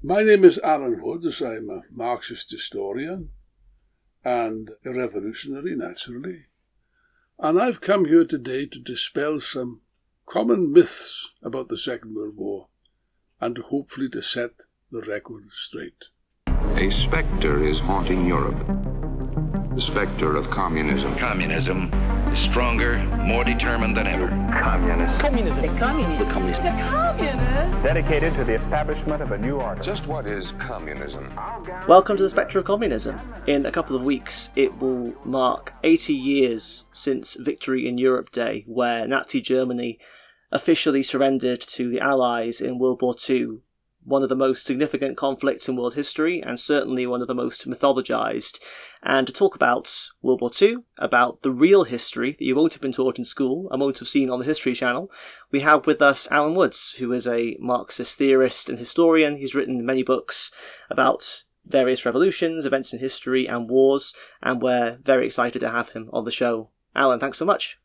My name is Alan Woods. I'm a Marxist historian and a revolutionary, naturally. And I've come here today to dispel some common myths about the Second World War and hopefully to set the record straight. A spectre is haunting Europe. The spectre of communism. Communism is stronger, more determined than ever. Communism. The communists. The communists. The communists. Dedicated to the establishment of a new order. Just what is communism? Welcome to the Spectre of Communism. In a couple of weeks, it will mark 80 years since Victory in Europe Day, where Nazi Germany officially surrendered to the Allies in World War II. One of the most significant conflicts in world history, and certainly one of the most mythologized. And to talk about World War II, about the real history that you won't have been taught in school and won't have seen on the History Channel, we have with us Alan Woods, who is a Marxist theorist and historian. He's written many books about various revolutions, events in history and wars, and we're very excited to have him on the show. Alan, thanks so much.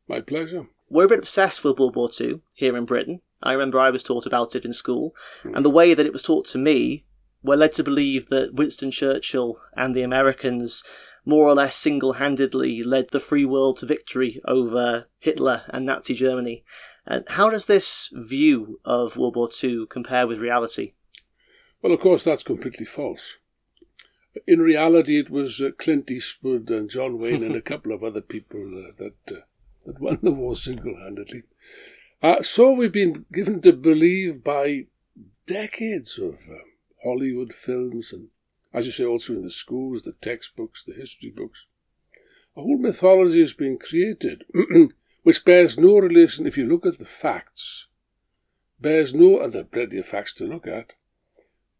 My pleasure. We're a bit obsessed with World War II here in Britain. I remember I was taught about it in school, and the way that it was taught to me, we're led to believe that Winston Churchill and the Americans more or less single-handedly led the free world to victory over Hitler and Nazi Germany. And how does this view of World War II compare with reality? Well, of course, that's completely false. In reality, it was Clint Eastwood and John Wayne and a couple of other people that won the war single-handedly. So we've been given to believe by decades of Hollywood films and, as you say, also in the schools, the textbooks, the history books. A whole mythology has been created, which bears no relation, if you look at the facts, and there are plenty of facts to look at,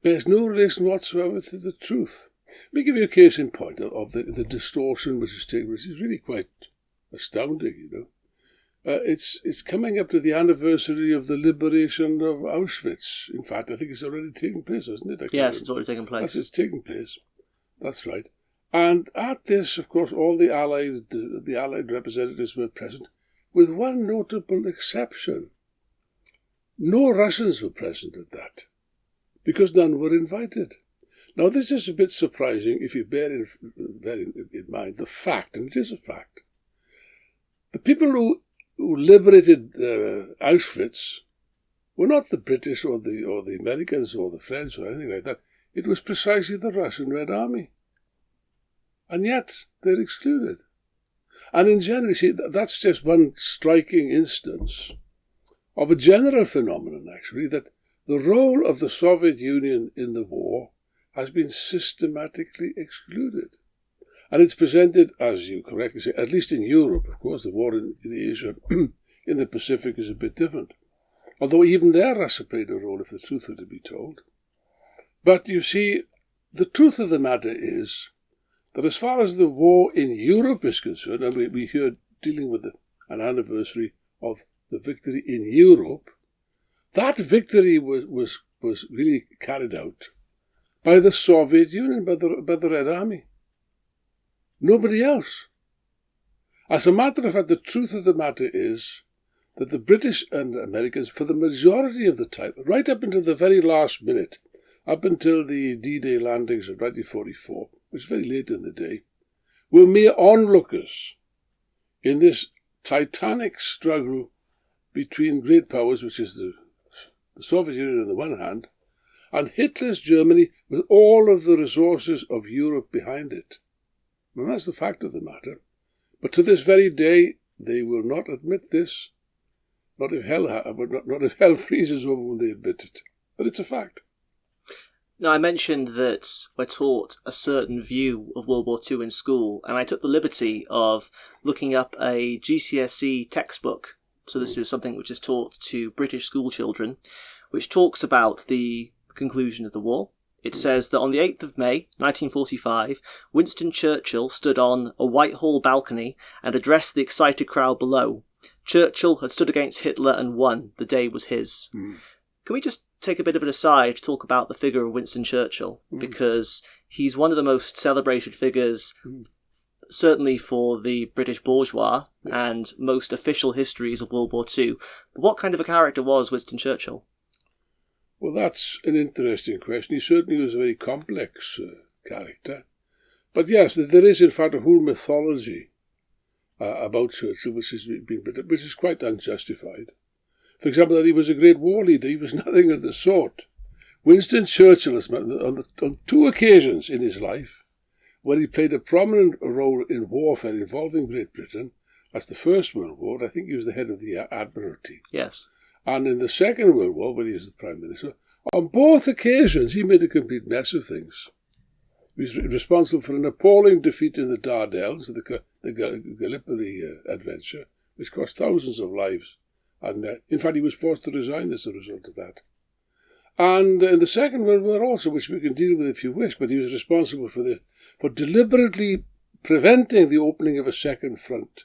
bears no relation whatsoever to the truth. Let me give you a case in point of the distortion which is taken, which is really quite astounding, you know. It's coming up to the anniversary of the liberation of Auschwitz. In fact, I think it's already taken place, hasn't it? Yes, it's already taken place. It's taken place. That's right. And at this, of course, all the Allied representatives were present, with one notable exception. No Russians were present at that, because none were invited. Now, this is a bit surprising if you bear in mind the fact, and it is a fact. The people who liberated Auschwitz were not the British or the Americans or the French or anything like that. It was precisely the Russian Red Army. And yet they're excluded. And in general, see, that's just one striking instance of a general phenomenon, actually, that the role of the Soviet Union in the war has been systematically excluded. And it's presented, as you correctly say, at least in Europe, of course, the war in Asia, in the Pacific is a bit different. Although even there Russia played a role, if the truth were to be told. But you see, the truth of the matter is that as far as the war in Europe is concerned, and we're here dealing with an anniversary of the victory in Europe, that victory was really carried out by the Soviet Union, by the Red Army. Nobody else. As a matter of fact, the truth of the matter is that the British and Americans, for the majority of the time, right up until the very last minute, up until the D-Day landings of 1944, which is very late in the day, were mere onlookers in this titanic struggle between great powers, which is the Soviet Union on the one hand, and Hitler's Germany with all of the resources of Europe behind it. And that's the fact of the matter. But to this very day, they will not admit this. Not if hell freezes over when they admit it. But it's a fact. Now, I mentioned that we're taught a certain view of World War II in school, and I took the liberty of looking up a GCSE textbook. So this is something which is taught to British school children, which talks about the conclusion of the war. It says that on the 8th of May, 1945, Winston Churchill stood on a Whitehall balcony and addressed the excited crowd below. Churchill had stood against Hitler and won. The day was his. Can we just take a bit of an aside to talk about the figure of Winston Churchill? Because he's one of the most celebrated figures, certainly for the British bourgeois and most official histories of World War II. But what kind of a character was Winston Churchill? Well, that's an interesting question. He certainly was a very complex character. But yes, there is in fact a whole mythology about Churchill which is quite unjustified. For example, that he was a great war leader. He was nothing of the sort. Winston Churchill has met on 2 occasions in his life where he played a prominent role in warfare involving Great Britain. That's the First World War. I think he was the head of the Admiralty. Yes. And in the Second World War, when he was the Prime Minister, on both occasions he made a complete mess of things. He was responsible for an appalling defeat in the Dardanelles, the Gallipoli adventure, which cost thousands of lives. And in fact, he was forced to resign as a result of that. And in the Second World War also, which we can deal with if you wish, but he was responsible for deliberately preventing the opening of a second front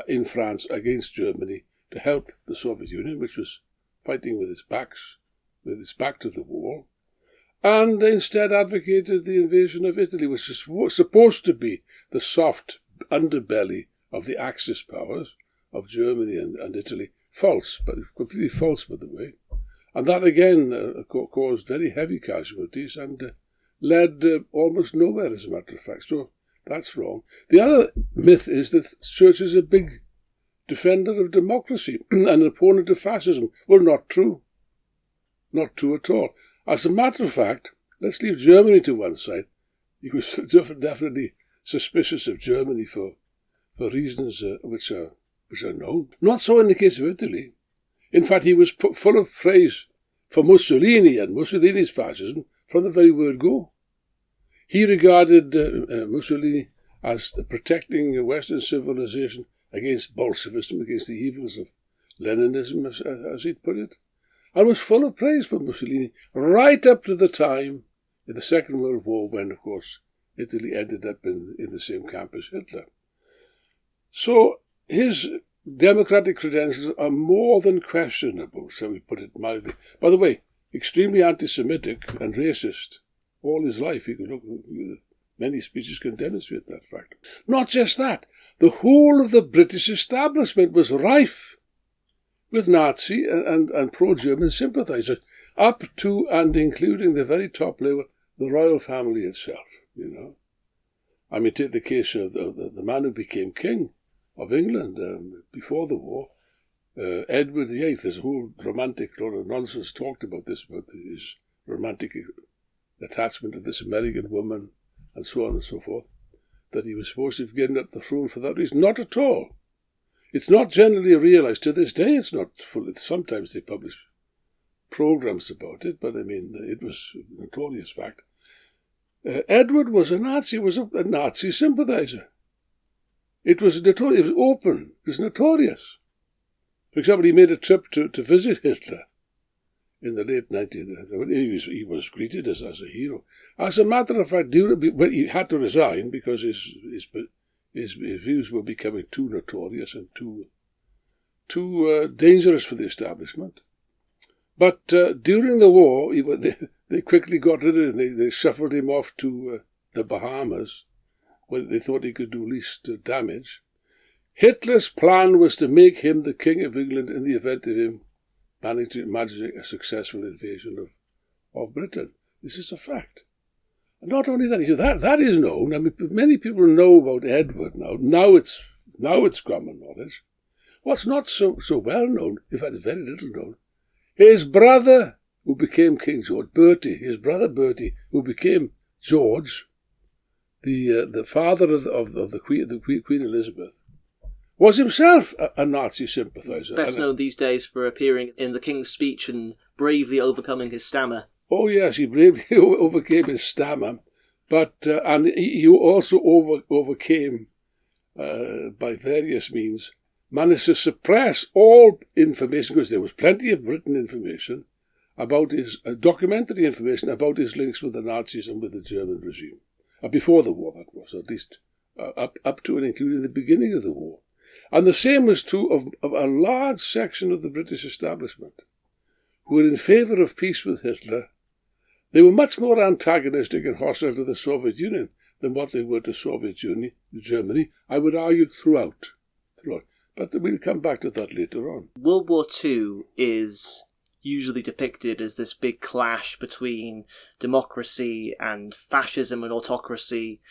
in France against Germany to help the Soviet Union, which was fighting with its back to the wall, and instead advocated the invasion of Italy, which was supposed to be the soft underbelly of the Axis powers of Germany and Italy. False, but completely false, by the way. And that again caused very heavy casualties and led almost nowhere, as a matter of fact. So that's wrong. The other myth is that Churchill is a big defender of democracy and an opponent of fascism. Well, not true. Not true at all. As a matter of fact, let's leave Germany to one side. He was definitely suspicious of Germany for reasons which are known. Not so in the case of Italy. In fact, he was full of praise for Mussolini and Mussolini's fascism from the very word go. He regarded Mussolini as protecting Western civilization against Bolshevism, against the evils of Leninism, as he'd put it, and was full of praise for Mussolini right up to the time in the Second World War when, of course, Italy ended up in the same camp as Hitler. So his democratic credentials are more than questionable, shall we put it mildly. By the way, extremely anti-Semitic and racist all his life. You can look, many speeches can demonstrate that fact. Not just that, the whole of the British establishment was rife with Nazi and pro-German sympathisers, up to and including the very top level, the royal family itself, you know. I mean, take the case of the man who became king of England before the war, Edward VIII. There's a whole romantic lot of nonsense talked about this, about his romantic attachment to this American woman and so on and so forth, that he was supposed to have given up the throne for that reason. Not at all. It's not generally realised. To this day, it's not fully. Sometimes they publish programmes about it, but I mean, it was a notorious fact. Edward was a Nazi, was a Nazi sympathiser. It was notorious, it was open, it was notorious. For example, he made a trip to visit Hitler in the late 1900s. He was greeted as a hero. As a matter of fact, he had to resign because his views were becoming too notorious and too dangerous for the establishment. But during the war, they quickly got rid of him. They shuffled him off to the Bahamas, where they thought he could do least damage. Hitler's plan was to make him the King of England in the event of him managing a successful invasion of Britain. This is a fact. And not only that, that is known. I mean, many people know about Edward now. Now it's common knowledge. What's not so well known, in fact, very little known, his brother, who became King George, Bertie, his brother Bertie, who became George, the father of the Queen Elizabeth, was himself a Nazi sympathiser. Best known these days for appearing in the King's Speech and bravely overcoming his stammer. Oh yes, he bravely overcame his stammer, but and he also overcame, by various means, managed to suppress all information, because there was plenty of written information about his documentary information about his links with the Nazis and with the German regime. Before the war, that was, at least up to and including the beginning of the war. And the same was true of a large section of the British establishment, who were in favour of peace with Hitler. They were much more antagonistic and hostile to the Soviet Union than what they were to Soviet Germany, I would argue, throughout. But we'll come back to that later on. World War II is usually depicted as this big clash between democracy and fascism and autocracy,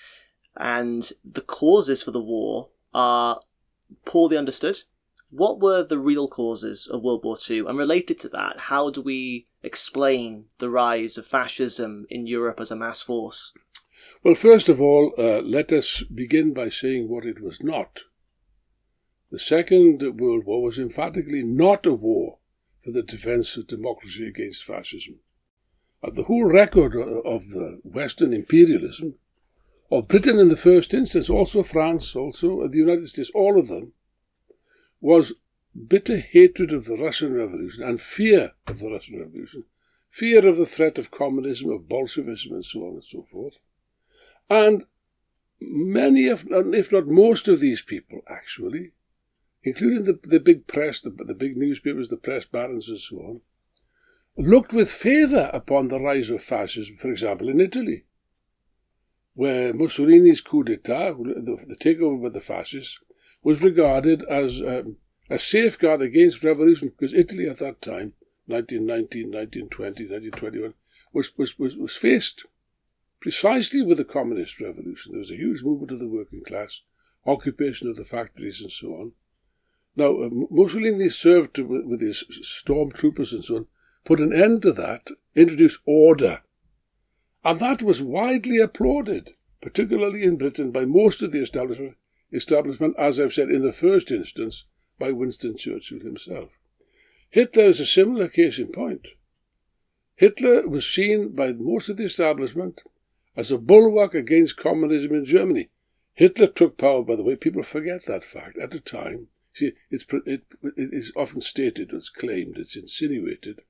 and the causes for the war are poorly understood. What were the real causes of World War II? And related to that, how do we explain the rise of fascism in Europe as a mass force? Well, first of all, let us begin by saying what it was not. The Second World War was emphatically not a war for the defense of democracy against fascism. And the whole record of Western imperialism, of Britain in the first instance, also France, also the United States, all of them, was bitter hatred of the Russian Revolution and fear of the Russian Revolution, fear of the threat of communism, of Bolshevism, and so on and so forth. And many, if not most of these people, actually, including the big press, the big newspapers, the press barons and so on, looked with favour upon the rise of fascism, for example, in Italy, where Mussolini's coup d'etat, the takeover by the fascists, was regarded as a safeguard against revolution, because Italy at that time, 1919, 1920, 1921, was faced precisely with the communist revolution. There was a huge movement of the working class, occupation of the factories and so on. Now, Mussolini served with his stormtroopers and so on, put an end to that, introduced order. And that was widely applauded, particularly in Britain, by most of the establishment, as I've said, in the first instance, by Winston Churchill himself. Hitler is a similar case in point. Hitler was seen by most of the establishment as a bulwark against communism in Germany. Hitler took power, by the way, people forget that fact, at a time. See, it is often stated, it's claimed, it's insinuated,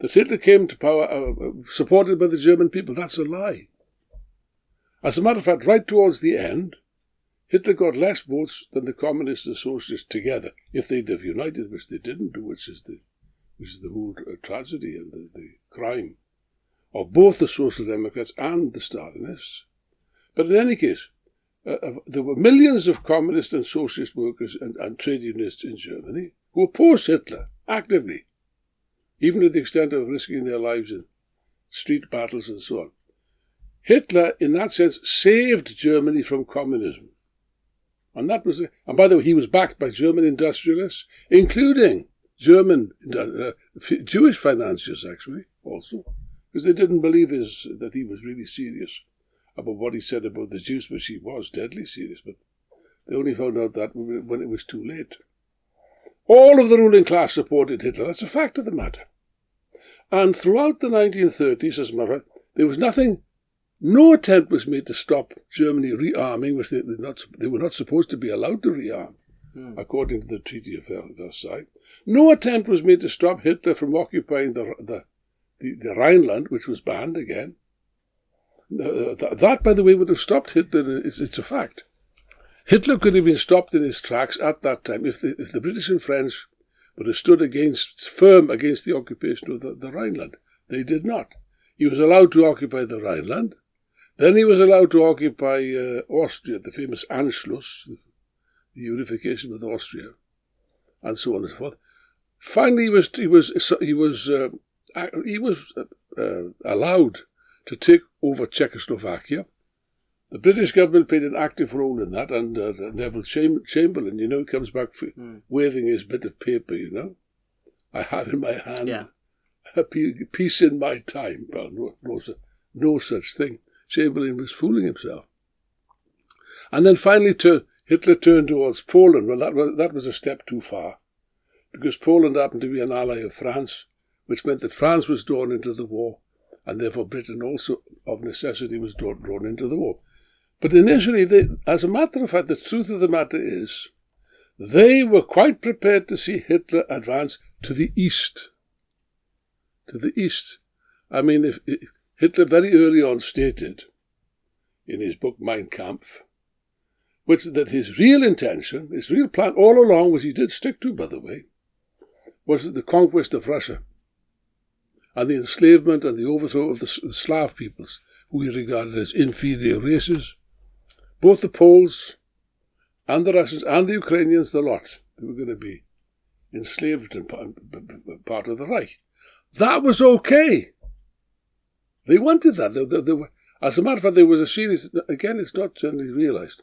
that Hitler came to power supported by the German people. That's a lie. As a matter of fact, right towards the end, Hitler got less votes than the communists and socialists together, if they'd have united, which they didn't do, which is the whole tragedy and the crime of both the Social Democrats and the Stalinists. But in any case, there were millions of communist and socialist workers and trade unionists in Germany who opposed Hitler actively, even to the extent of risking their lives in street battles and so on. Hitler, in that sense, saved Germany from communism. And by the way, he was backed by German industrialists, including German Jewish financiers, actually, also, because they didn't believe that he was really serious about what he said about the Jews, which he was deadly serious, but they only found out that when it was too late. All of the ruling class supported Hitler. That's a fact of the matter. And throughout the 1930s, as a matter of fact, there was no attempt was made to stop Germany rearming, which they were not supposed to be allowed to rearm, according to the Treaty of Versailles. No attempt was made to stop Hitler from occupying the Rhineland, which was banned again. That, by the way, would have stopped Hitler. It's a fact. Hitler could have been stopped in his tracks at that time if the British and French would have stood firm against the occupation of the Rhineland. They did not. He was allowed to occupy the Rhineland. Then he was allowed to occupy Austria, the famous Anschluss, the unification with Austria, and so on and so forth. Finally, he was allowed to take over Czechoslovakia. The British government played an active role in that, and Neville Chamberlain, he comes back waving his bit of paper, I have in my hand a peace in my time. Well, no such thing. Chamberlain was fooling himself. And then finally Hitler turned towards Poland. Well, that was a step too far, because Poland happened to be an ally of France, which meant that France was drawn into the war, and therefore Britain also, of necessity, was drawn into the war. But initially, as a matter of fact, the truth of the matter is, they were quite prepared to see Hitler advance to the east. To the east. I mean, if Hitler very early on stated, in his book Mein Kampf, that his real intention, his real plan all along, which he did stick to, by the way, was the conquest of Russia and the enslavement and the overthrow of the Slav peoples, who he regarded as inferior races. Both the Poles and the Russians and the Ukrainians, the lot, they were going to be enslaved and part of the Reich. that was okay. They wanted that. They were, as a matter of fact, there was a series, again, it's not generally realised.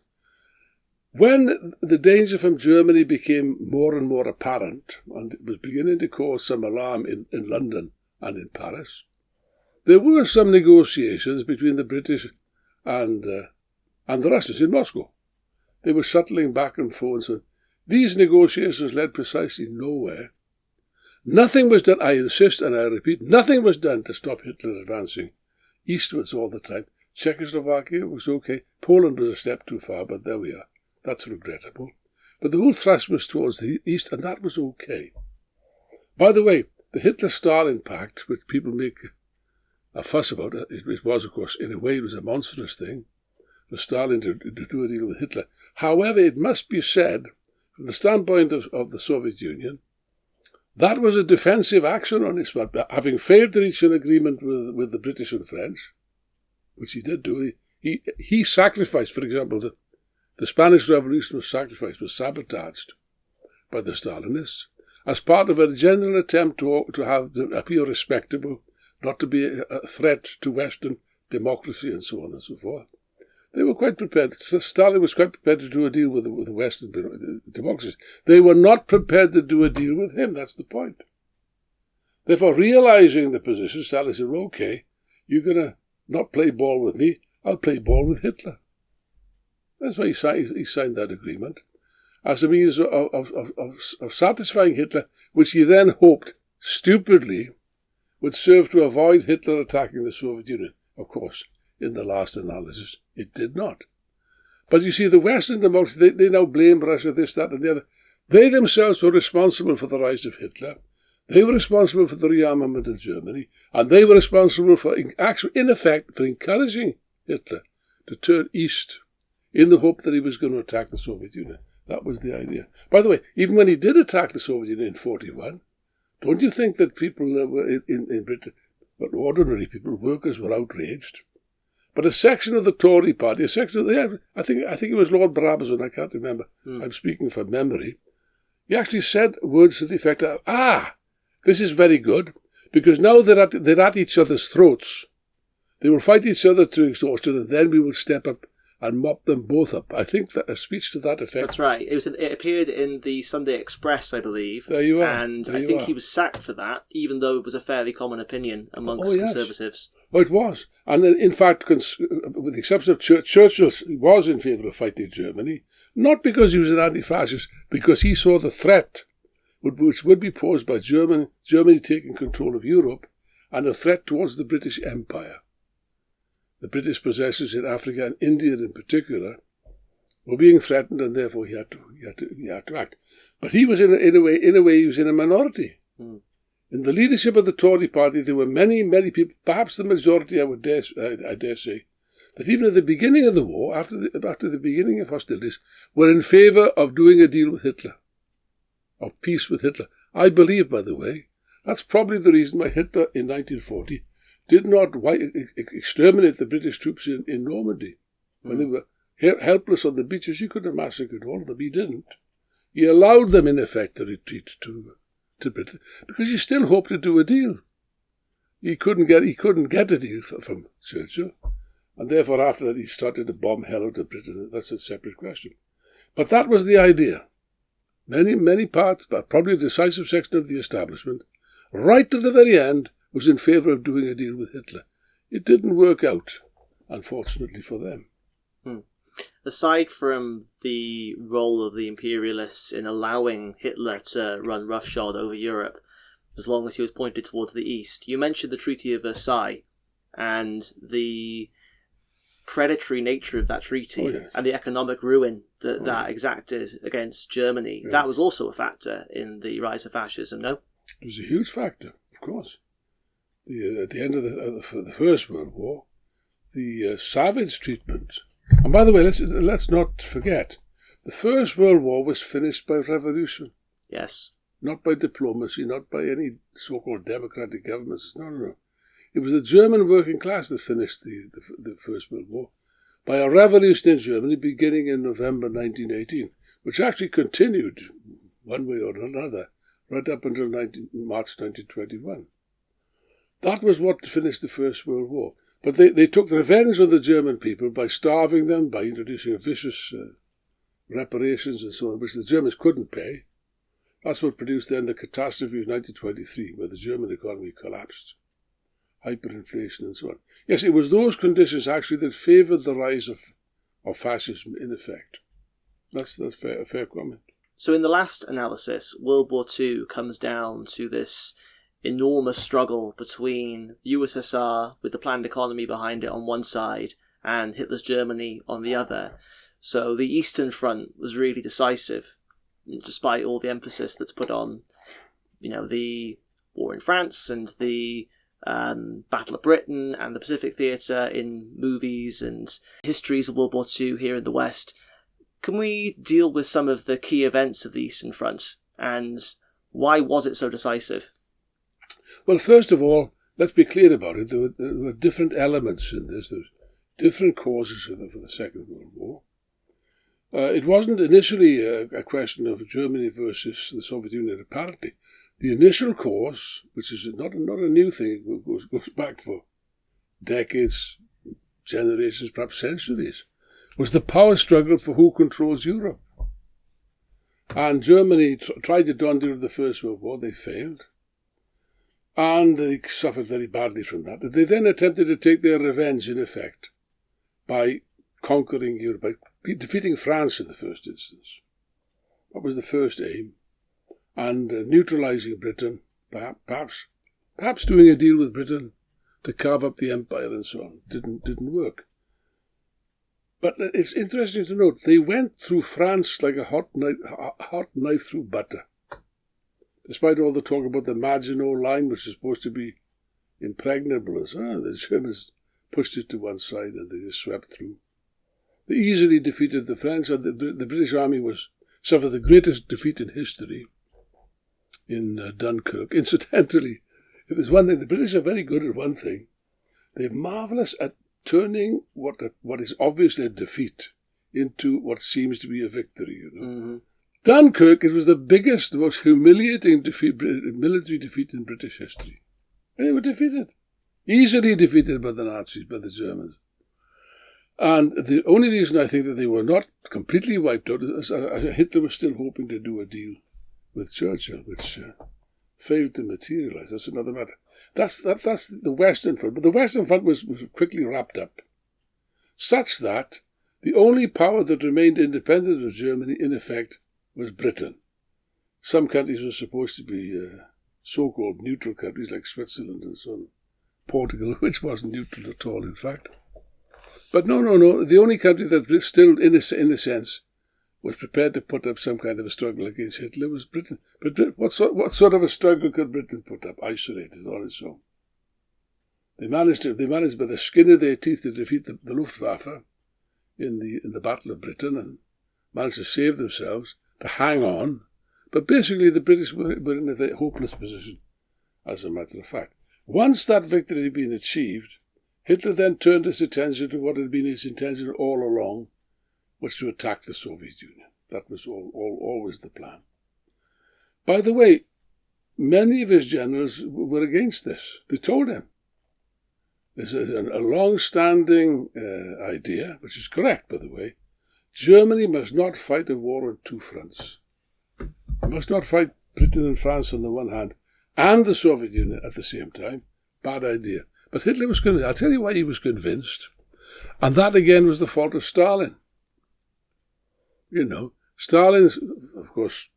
When the danger from Germany became more and more apparent, and it was beginning to cause some alarm in London and in Paris, there were some negotiations between the British and the Russians in Moscow. They were shuttling back and forth. So these negotiations led precisely nowhere. Nothing was done, I insist and I repeat, nothing was done to stop Hitler advancing eastwards all the time. Czechoslovakia was okay. Poland was a step too far, but there we are. That's regrettable. But the whole thrust was towards the east, and that was okay. By the way, the Hitler-Stalin pact, which people make a fuss about, it was, of course, in a way, it was a monstrous thing for Stalin to do a deal with Hitler. However, it must be said, from the standpoint of the Soviet Union, that was a defensive action on his part. Having failed to reach an agreement with the British and French, which he did do, he sacrificed, for example, the Spanish Revolution was sabotaged by the Stalinists as part of a general attempt to appear respectable, not to be a threat to Western democracy and so on and so forth. They were quite prepared. Stalin was quite prepared to do a deal with the Western democracies. They were not prepared to do a deal with him. That's the point. Therefore, realizing the position, Stalin said, okay, you're going to not play ball with me, I'll play ball with Hitler. That's why he signed that agreement as a means of satisfying Hitler, which he then hoped, stupidly, would serve to avoid Hitler attacking the Soviet Union. Of course, in the last analysis, it did not. But you see, the Western democracies, they now blame Russia, this, that, and the other. They themselves were responsible for the rise of Hitler. They were responsible for the rearmament of Germany, and they were responsible for, in effect, for encouraging Hitler to turn east in the hope that he was going to attack the Soviet Union. That was the idea. By the way, even when he did attack the Soviet Union in 1941, don't you think that people in Britain, but ordinary people, workers, were outraged? But a section of the Tory party, a section of I think it was Lord Brabazon, I can't remember. I'm speaking from memory. He actually said words to the effect of, this is very good, because now they're at each other's throats. They will fight each other to exhaustion, and then we will step up and mop them both up. I think that a speech to that effect. That's right. It appeared in the Sunday Express, I believe. There you are. And I think he was sacked for that, even though it was a fairly common opinion amongst conservatives. Oh, it was. And in fact, with the exception of Churchill was in favour of fighting Germany, not because he was an anti-fascist, because he saw the threat which would be posed by Germany taking control of Europe, and a threat towards the British Empire. The British possessions in Africa and India in particular were being threatened, and therefore he had to act. But he was in a way he was in a minority. In the leadership of the Tory party, there were many people, perhaps the majority, I dare say, that even at the beginning of the war, after the beginning of hostilities, were in favour of doing a deal with Hitler, of peace with Hitler. I believe, by the way, that's probably the reason why Hitler in 1940 did not exterminate the British troops in Normandy. When they were helpless on the beaches, he could have massacred all of them. He didn't. He allowed them, in effect, to retreat to Britain, because he still hoped to do a deal. He couldn't get a deal from Churchill, and therefore after that he started to bomb hell out of Britain. That's a separate question. But that was the idea. Many parts, but probably a decisive section of the establishment, right to the very end, was in favour of doing a deal with Hitler. It didn't work out, unfortunately for them. Aside from the role of the imperialists in allowing Hitler to run roughshod over Europe, as long as he was pointed towards the east, you mentioned the Treaty of Versailles and the predatory nature of that treaty and the economic ruin that exacted against Germany. That was also a factor in the rise of fascism, no? It was a huge factor, of course. At the end of the First World War, the savage treatment. And by the way, let's not forget, the First World War was finished by revolution. Yes. Not by diplomacy, not by any so-called democratic governments. No. It was the German working class that finished the First World War by a revolution in Germany beginning in November 1918, which actually continued one way or another right up until March 1921. That was what finished the First World War. But they took revenge on the German people by starving them, by introducing vicious reparations and so on, which the Germans couldn't pay. That's what produced then the catastrophe of 1923, where the German economy collapsed. Hyperinflation and so on. Yes, it was those conditions actually that favoured the rise of fascism in effect. That's a fair comment. So in the last analysis, World War II comes down to this enormous struggle between the USSR, with the planned economy behind it on one side, and Hitler's Germany on the other. So the Eastern Front was really decisive, despite all the emphasis that's put on, the war in France and the Battle of Britain and the Pacific Theatre in movies and histories of World War II here in the West. Can we deal with some of the key events of the Eastern Front, and why was it so decisive? Well, first of all, let's be clear about it. There were different elements in this. There were different causes for the Second World War. It wasn't initially a question of Germany versus the Soviet Union, apparently. The initial cause, which is not a new thing, it goes back for decades, generations, perhaps centuries, was the power struggle for who controls Europe. And Germany tried it on during the First World War. They failed. And they suffered very badly from that. They then attempted to take their revenge, in effect, by conquering Europe, by defeating France in the first instance. That was the first aim. And neutralising Britain, perhaps doing a deal with Britain to carve up the empire and so on. Didn't work. But it's interesting to note, they went through France like a hot knife through butter. Despite all the talk about the Maginot Line, which is supposed to be impregnable, the Germans pushed it to one side and they just swept through. They easily defeated the French, and the British Army suffered the greatest defeat in history in Dunkirk. Incidentally, if there's one thing, the British are very good at one thing. They're marvellous at turning what is obviously a defeat into what seems to be a victory. Mm-hmm. Dunkirk, it was the biggest, the most humiliating military defeat in British history. And they were defeated. Easily defeated by the Nazis, by the Germans. And the only reason I think that they were not completely wiped out is Hitler was still hoping to do a deal with Churchill, which failed to materialise. That's another matter. That's the Western Front. But the Western Front was quickly wrapped up, such that the only power that remained independent of Germany, in effect, was Britain. Some countries were supposed to be so-called neutral countries, like Switzerland and so on. Portugal, which wasn't neutral at all, in fact. But no. The only country that still, in a sense, was prepared to put up some kind of a struggle against Hitler was Britain. But what sort of a struggle could Britain put up, isolated on its own? They managed by the skin of their teeth to defeat the Luftwaffe in the Battle of Britain and managed to save themselves, to hang on. But basically the British were in a very hopeless position, as a matter of fact. Once that victory had been achieved, Hitler then turned his attention to what had been his intention all along, was to attack the Soviet Union. That was always the plan. By the way, many of his generals were against this. They told him. There's a long-standing idea, which is correct, by the way. Germany must not fight a war on two fronts. It must not fight Britain and France on the one hand, and the Soviet Union at the same time. Bad idea. But Hitler was convinced. I'll tell you why he was convinced. And that, again, was the fault of Stalin. Stalin, of course,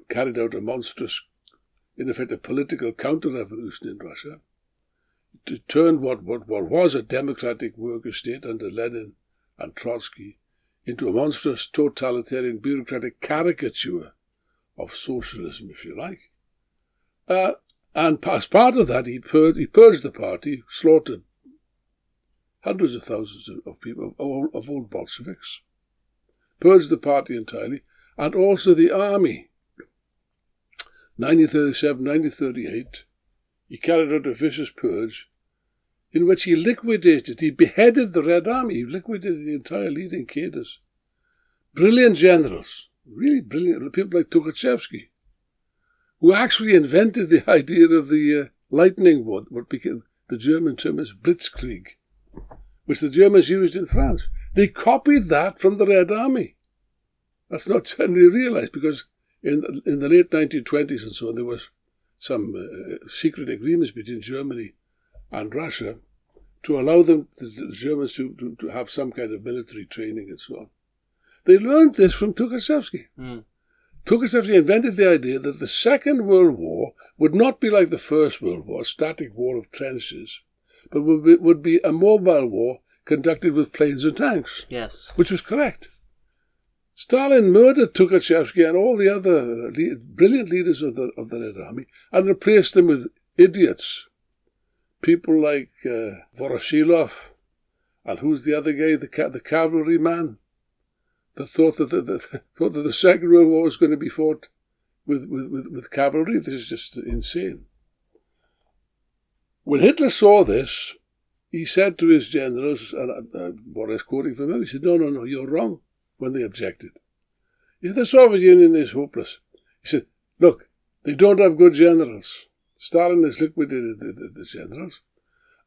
carried out a monstrous, in effect, a political counter-revolution in Russia to turn what was a democratic worker state under Lenin and Trotsky into a monstrous totalitarian bureaucratic caricature of socialism, if you like. And as part of that, he purged the party, slaughtered hundreds of thousands of people, of old Bolsheviks, purged the party entirely, and also the army. 1937, 1938, he carried out a vicious purge in which he beheaded the Red Army, he liquidated the entire leading cadres. Brilliant generals, really brilliant, people like Tukhachevsky, who actually invented the idea of the lightning war, what became the German term is blitzkrieg, which the Germans used in France. They copied that from the Red Army. That's not generally realized, because in the late 1920s and so on, there was some secret agreements between Germany and Russia to allow them, the Germans, to have some kind of military training and so on. They learned this from Tukhachevsky. Tukhachevsky invented the idea that the Second World War would not be like the First World War, a static war of trenches, but would be a mobile war conducted with planes and tanks. Yes. Which was correct. Stalin murdered Tukhachevsky and all the other brilliant leaders of the Red Army and replaced them with idiots. People like Voroshilov, and who's the other guy, the cavalry man, that thought that the Second World War was going to be fought with cavalry. This is just insane. When Hitler saw this, he said to his generals, and what I was quoting from him, he said, no, you're wrong, when they objected. He said, the Soviet Union is hopeless. He said, look, they don't have good generals. Stalin has liquidated the generals,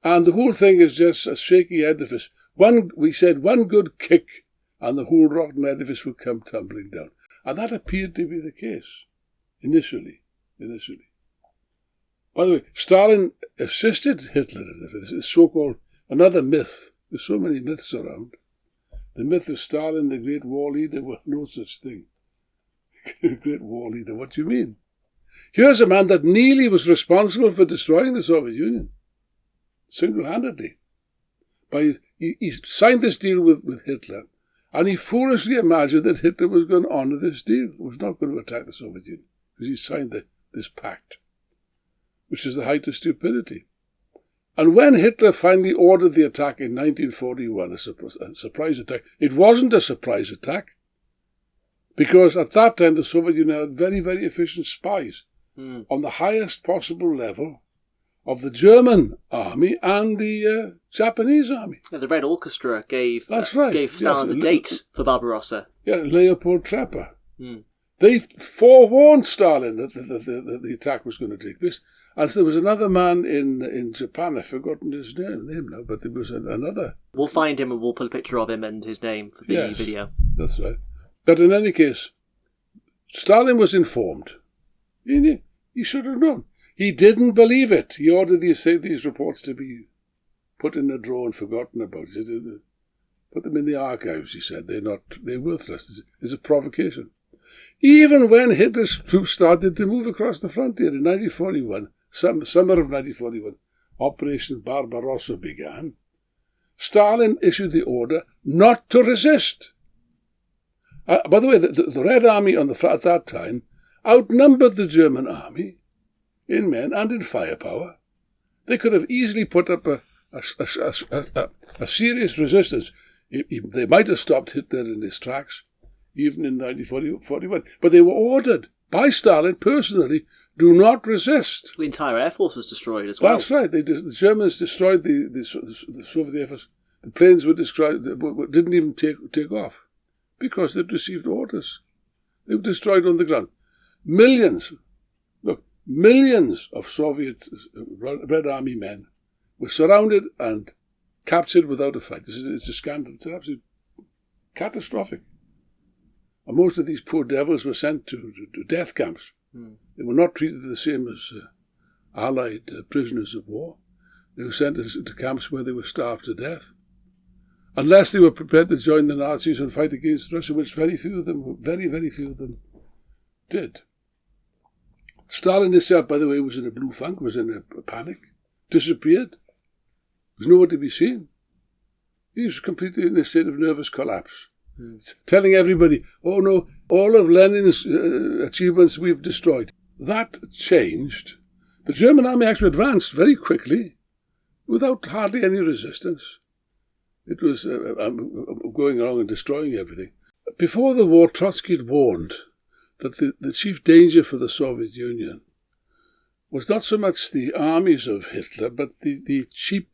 and the whole thing is just a shaky edifice. We said one good kick, and the whole rotten edifice would come tumbling down. And that appeared to be the case, initially. By the way, Stalin assisted Hitler in this so-called, another myth. There's so many myths around. The myth of Stalin, the great war leader, well, no such thing. Great war leader, what do you mean? Here's a man that nearly was responsible for destroying the Soviet Union, single-handedly. He signed this deal with Hitler, and he foolishly imagined that Hitler was going to honour this deal, was not going to attack the Soviet Union, because he signed this pact, which is the height of stupidity. And when Hitler finally ordered the attack in 1941, a surprise attack, it wasn't a surprise attack, because at that time the Soviet Union had very, very efficient spies on the highest possible level of the German army and the Japanese army. Yeah, the Red Orchestra gave Stalin the date for Barbarossa. Yeah, Leopold Trepper. They forewarned Stalin that the attack was going to take place. And so there was another man in Japan, I've forgotten his name now, but there was another. We'll find him and we'll put a picture of him and his name for the video. That's right. But in any case, Stalin was informed. He should have known. He didn't believe it. He ordered these reports to be put in a drawer and forgotten about. He said, put them in the archives, he said. They're worthless. It's a provocation. Even when Hitler's troops started to move across the frontier in 1941, summer of 1941, Operation Barbarossa began, Stalin issued the order not to resist. By the way, the Red Army at that time outnumbered the German army in men and in firepower. They could have easily put up a serious resistance. They might have stopped Hitler in his tracks, even in 1941. But they were ordered by Stalin personally, do not resist. The entire Air Force was destroyed as well. That's right. The Germans destroyed the Soviet Air Force. The planes were destroyed, didn't even take off because they'd received orders. They were destroyed on the ground. Millions of Soviet Red Army men were surrounded and captured without a fight. It's a scandal. It's absolutely catastrophic. And most of these poor devils were sent to death camps. They were not treated the same as Allied prisoners of war. They were sent to camps where they were starved to death. Unless they were prepared to join the Nazis and fight against Russia, which very, very few of them did. Stalin himself, by the way, was in a blue funk, was in a panic, disappeared. There was nowhere to be seen. He was completely in a state of nervous collapse. Telling everybody, oh no, all of Lenin's achievements we've destroyed. That changed. The German army actually advanced very quickly, without hardly any resistance. It was going along and destroying everything. Before the war, Trotsky had warned that the chief danger for the Soviet Union was not so much the armies of Hitler, but the cheap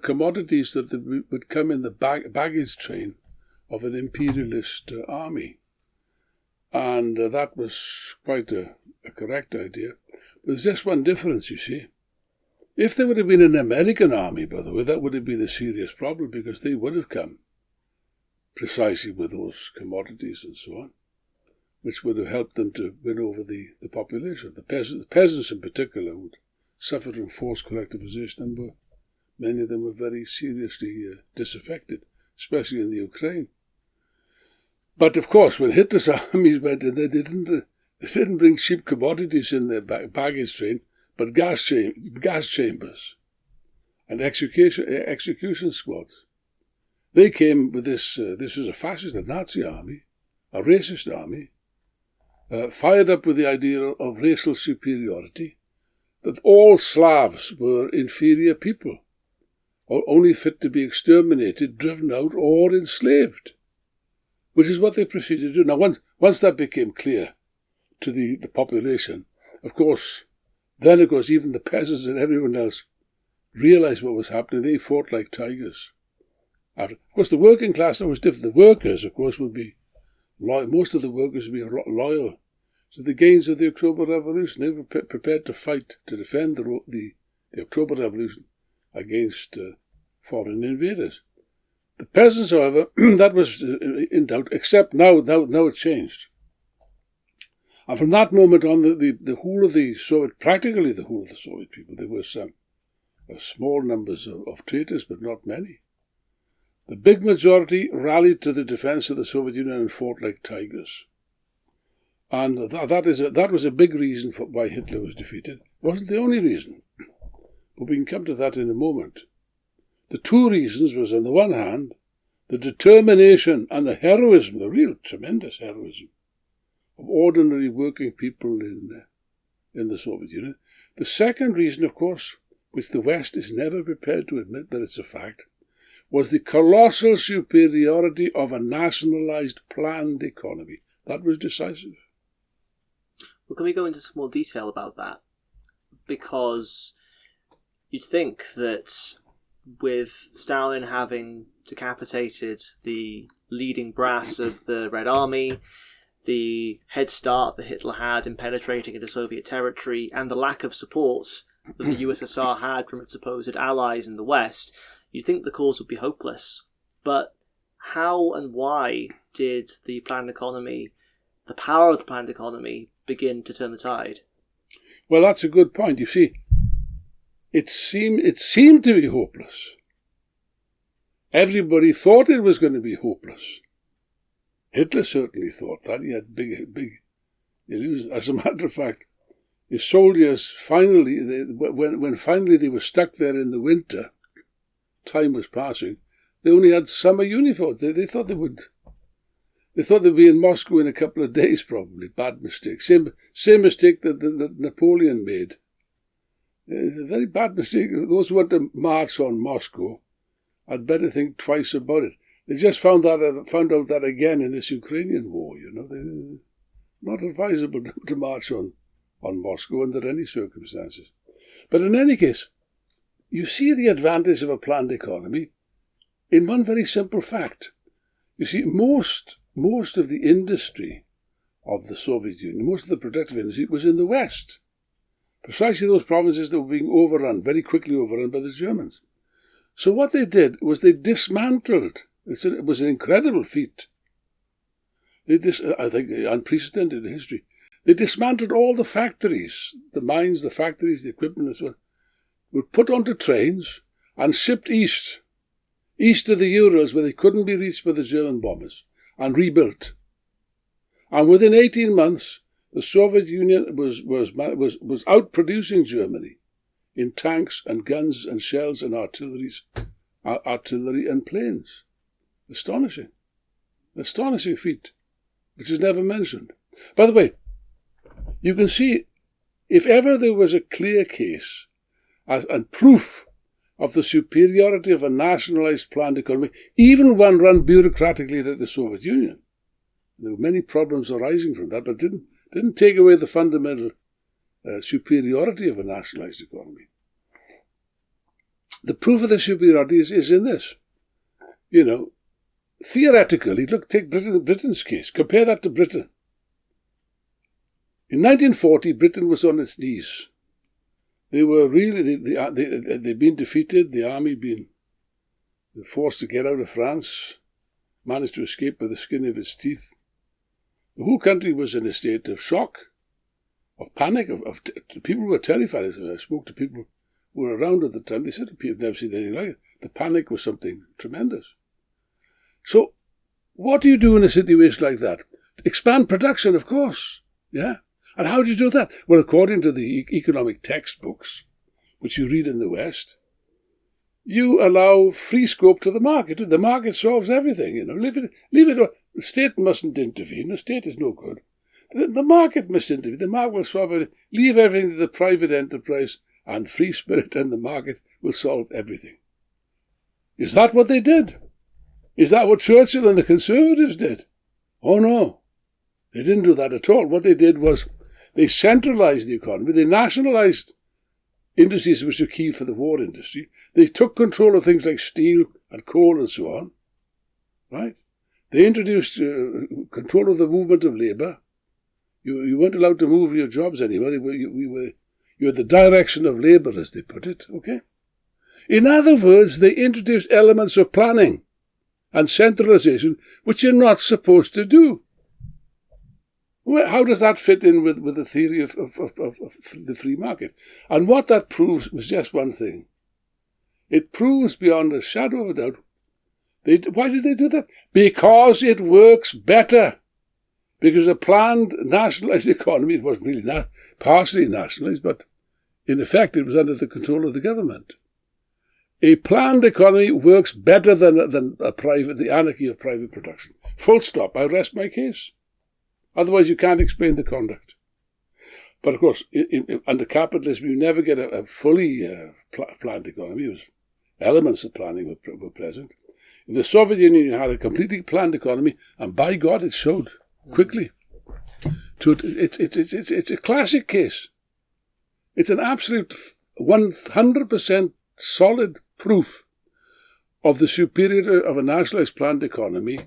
commodities that would come in the baggage train of an imperialist army. And that was quite a correct idea. There's just one difference, you see. If there would have been an American army, by the way, that would have been a serious problem, because they would have come precisely with those commodities and so on, which would have helped them to win over the population. The peasants in particular would suffer from forced collectivization, and many of them were very seriously disaffected, especially in the Ukraine. But of course, when Hitler's armies went in, they didn't bring cheap commodities in their baggage train, but gas chambers and execution squads. They came with this was a fascist, a Nazi army, a racist army, fired up with the idea of racial superiority, that all Slavs were inferior people, or only fit to be exterminated, driven out, or enslaved, which is what they proceeded to do. Now, once that became clear to the population, of course, even the peasants and everyone else realized what was happening. They fought like tigers. Of course, the working class, that was different. The workers, of course, would be loyal. Most of the workers would be loyal to the gains of the October Revolution. They were prepared to fight to defend the October Revolution against foreign invaders. The peasants, however, that was in doubt, except now it's changed. And from that moment on, the whole of the Soviet, practically the whole of the Soviet people, there were some small numbers of traitors, but not many. The big majority rallied to the defense of the Soviet Union and fought like tigers. And that was a big reason for why Hitler was defeated. It wasn't the only reason, but we can come to that in a moment. The two reasons was, on the one hand, the determination and the heroism, the real tremendous heroism, of ordinary working people in the Soviet Union. The second reason, of course, which the West is never prepared to admit, but it's a fact, was the colossal superiority of a nationalized planned economy. That was decisive. Well, can we go into some more detail about that? Because you'd think that with Stalin having decapitated the leading brass of the Red Army, the head start that Hitler had in penetrating into Soviet territory, and the lack of support that the USSR had from its supposed allies in the West, you'd think the cause would be hopeless. But how and why did the planned economy, the power of the planned economy, begin to turn the tide? Well, that's a good point. You see, it seemed to be hopeless. Everybody thought it was going to be hopeless. Hitler certainly thought that. He had big illusions. As a matter of fact, his soldiers finally, when finally they were stuck there in the winter, time was passing, they only had summer uniforms. They thought they would. They thought they'd be in Moscow in a couple of days, probably. Bad mistake. Same mistake that Napoleon made. It's a very bad mistake. Those who want to march on Moscow had better think twice about it. They just found out that again in this Ukrainian war. They're not advisable to march on Moscow under any circumstances. But in any case, you see the advantage of a planned economy in one very simple fact. You see, most of the industry of the Soviet Union, most of the productive industry, was in the West. Precisely those provinces that were being very quickly overrun by the Germans. So what they did was they dismantled. It was an incredible feat. I think unprecedented in history. They dismantled all the factories, the mines, the factories, the equipment, and so on, were put onto trains and shipped east of the Urals, where they couldn't be reached by the German bombers, and rebuilt. And within 18 months, the Soviet Union was outproducing Germany in tanks and guns and shells and artillery and planes. Astonishing feat, which is never mentioned. By the way, you can see, if ever there was a clear case and proof of the superiority of a nationalized planned economy, even one run bureaucratically like the Soviet Union, there were many problems arising from that, but didn't take away the fundamental superiority of a nationalized economy. The proof of the superiority is in this. Theoretically, take Britain's case. Compare that to Britain. In 1940, Britain was on its knees. They were really, they'd been defeated, the army been forced to get out of France, managed to escape by the skin of its teeth. The whole country was in a state of shock, of panic, people were terrified. I spoke to people who were around at the time. They said people had never seen anything like it. The panic was something tremendous. So, what do you do in a situation like that? Expand production, of course. Yeah? And how do you do that? Well, according to the economic textbooks, which you read in the West, you allow free scope to the market. The market solves everything. Leave it. The state mustn't intervene. The state is no good. The market must intervene. The market will solve everything. Leave everything to the private enterprise, and free spirit and the market will solve everything. Is that what they did? Is that what Churchill and the Conservatives did? Oh no, they didn't do that at all. What they did was they centralised the economy. They nationalised industries which were key for the war industry. They took control of things like steel and coal and so on. Right? They introduced control of the movement of labour. You weren't allowed to move your jobs anymore. You had the direction of labour, as they put it. Okay. In other words, they introduced elements of planning and centralisation which you're not supposed to do. Well, how does that fit in with the theory of the free market? And what that proves was just one thing. It proves beyond a shadow of a doubt. Why did they do that? Because it works better. Because a planned nationalised economy, it wasn't really partially nationalised, but in effect it was under the control of the government. A planned economy works better than the anarchy of private production. Full stop. I rest my case. Otherwise, you can't explain the conduct. But of course, under capitalism, you never get a fully planned economy. Elements of planning were present. In the Soviet Union, you had a completely planned economy, and by God, it showed quickly. It's a classic case. It's an absolute 100% solid proof of the superiority of a nationalised planned economy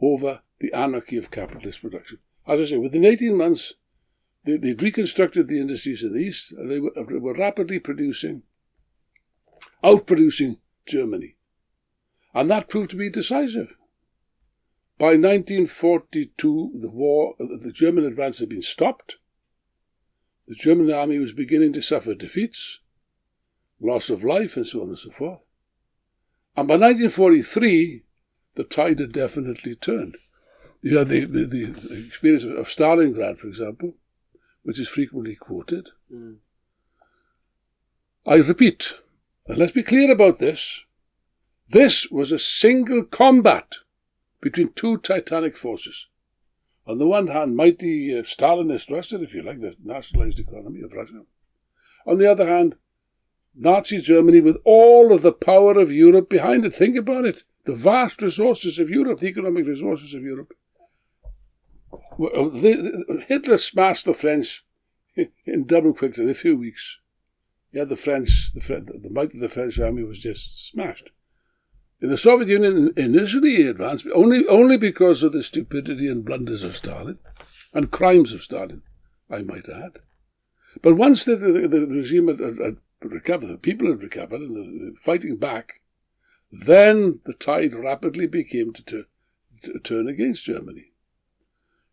over the anarchy of capitalist production. As I say, within 18 months, they'd reconstructed the industries in the East, and they were rapidly outproducing Germany. And that proved to be decisive. By 1942, the German advance had been stopped. The German army was beginning to suffer defeats, loss of life, and so on and so forth. And by 1943, the tide had definitely turned. You have the experience of Stalingrad, for example, which is frequently quoted. I repeat, and let's be clear about this, this was a single combat between two titanic forces. On the one hand, mighty Stalinist Russia, if you like, the nationalised economy of Russia. On the other hand, Nazi Germany with all of the power of Europe behind it. Think about it. The vast resources of Europe, the economic resources of Europe. Hitler smashed the French in double quick in a few weeks. Yeah, the might of the French army was just smashed. In the Soviet Union, initially it advanced only because of the stupidity and blunders of Stalin, and crimes of Stalin, I might add. But once the regime had recovered, the people had recovered, and the fighting back, then the tide rapidly became to turn against Germany.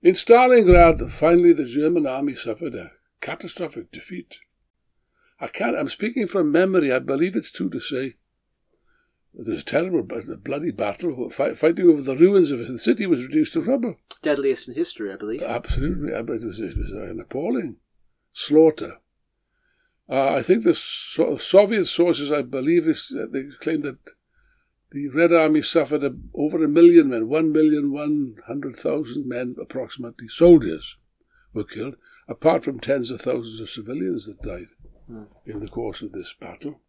In Stalingrad, finally the German army suffered a catastrophic defeat. I'm speaking from memory, I believe it's true to say. There was a terrible, bloody battle. Fighting over the ruins of the city was reduced to rubble. Deadliest in history, I believe. Absolutely. It was an appalling slaughter. I think the Soviet sources, I believe, they claim that the Red Army suffered over 1 million men, 1,100,000 men approximately, soldiers, were killed, apart from tens of thousands of civilians that died in the course of this battle.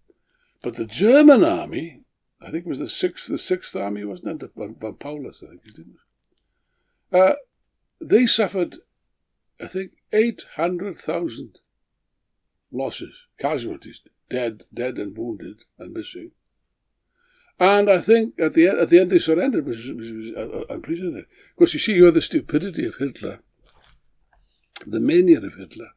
But the German army, I think it was the Sixth Army, wasn't it? Von Paulus, I think his name was. They suffered, I think, 800,000 losses, casualties, dead and wounded and missing. And I think at the end they surrendered, which was unprecedented. Of course, you see here the stupidity of Hitler, the mania of Hitler.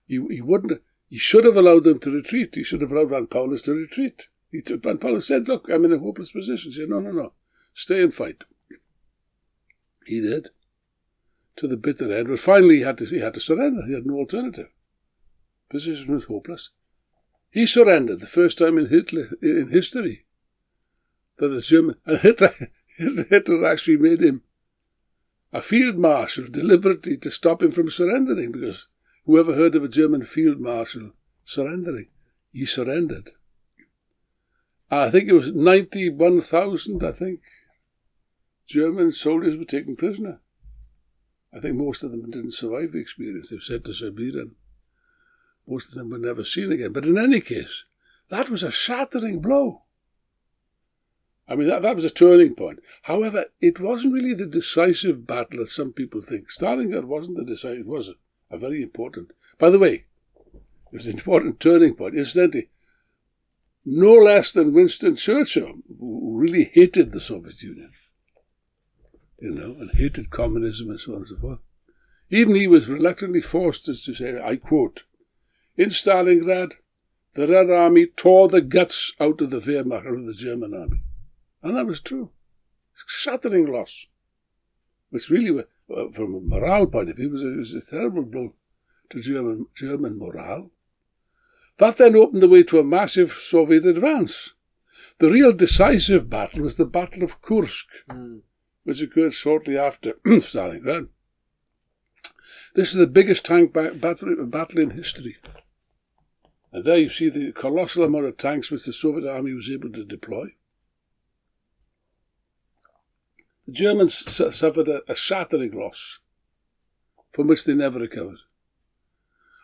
He He should have allowed them to retreat. He should have allowed Van Paulus to retreat. Van Paulus said, look, I'm in a hopeless position. He said, no, stay and fight. He did, to the bitter end. But finally, he had to surrender. He had no alternative. Position was hopeless. He surrendered the first time in history. That the German, and Hitler actually made him a field marshal deliberately to stop him from surrendering, because whoever heard of a German field marshal surrendering? He surrendered. And I think it was 91,000, German soldiers were taken prisoner. I think most of them didn't survive the experience. They were sent to Siberia. Most of them were never seen again. But in any case, that was a shattering blow. I mean, that was a turning point. However, it wasn't really the decisive battle that some people think. Stalingrad wasn't the decisive. It was a very important. By the way, it was an important turning point. Incidentally, no less than Winston Churchill, who really hated the Soviet Union, and hated communism and so on and so forth. Even he was reluctantly forced to say, I quote, in Stalingrad, the Red Army tore the guts out of the Wehrmacht, out of the German army. And that was true. It's a shattering loss. Which really, from a morale point of view, was a terrible blow to German morale. That then opened the way to a massive Soviet advance. The real decisive battle was the Battle of Kursk, which occurred shortly after Stalingrad. This is the biggest tank battle in history. And there you see the colossal amount of tanks which the Soviet army was able to deploy. The Germans suffered a shattering loss from which they never recovered.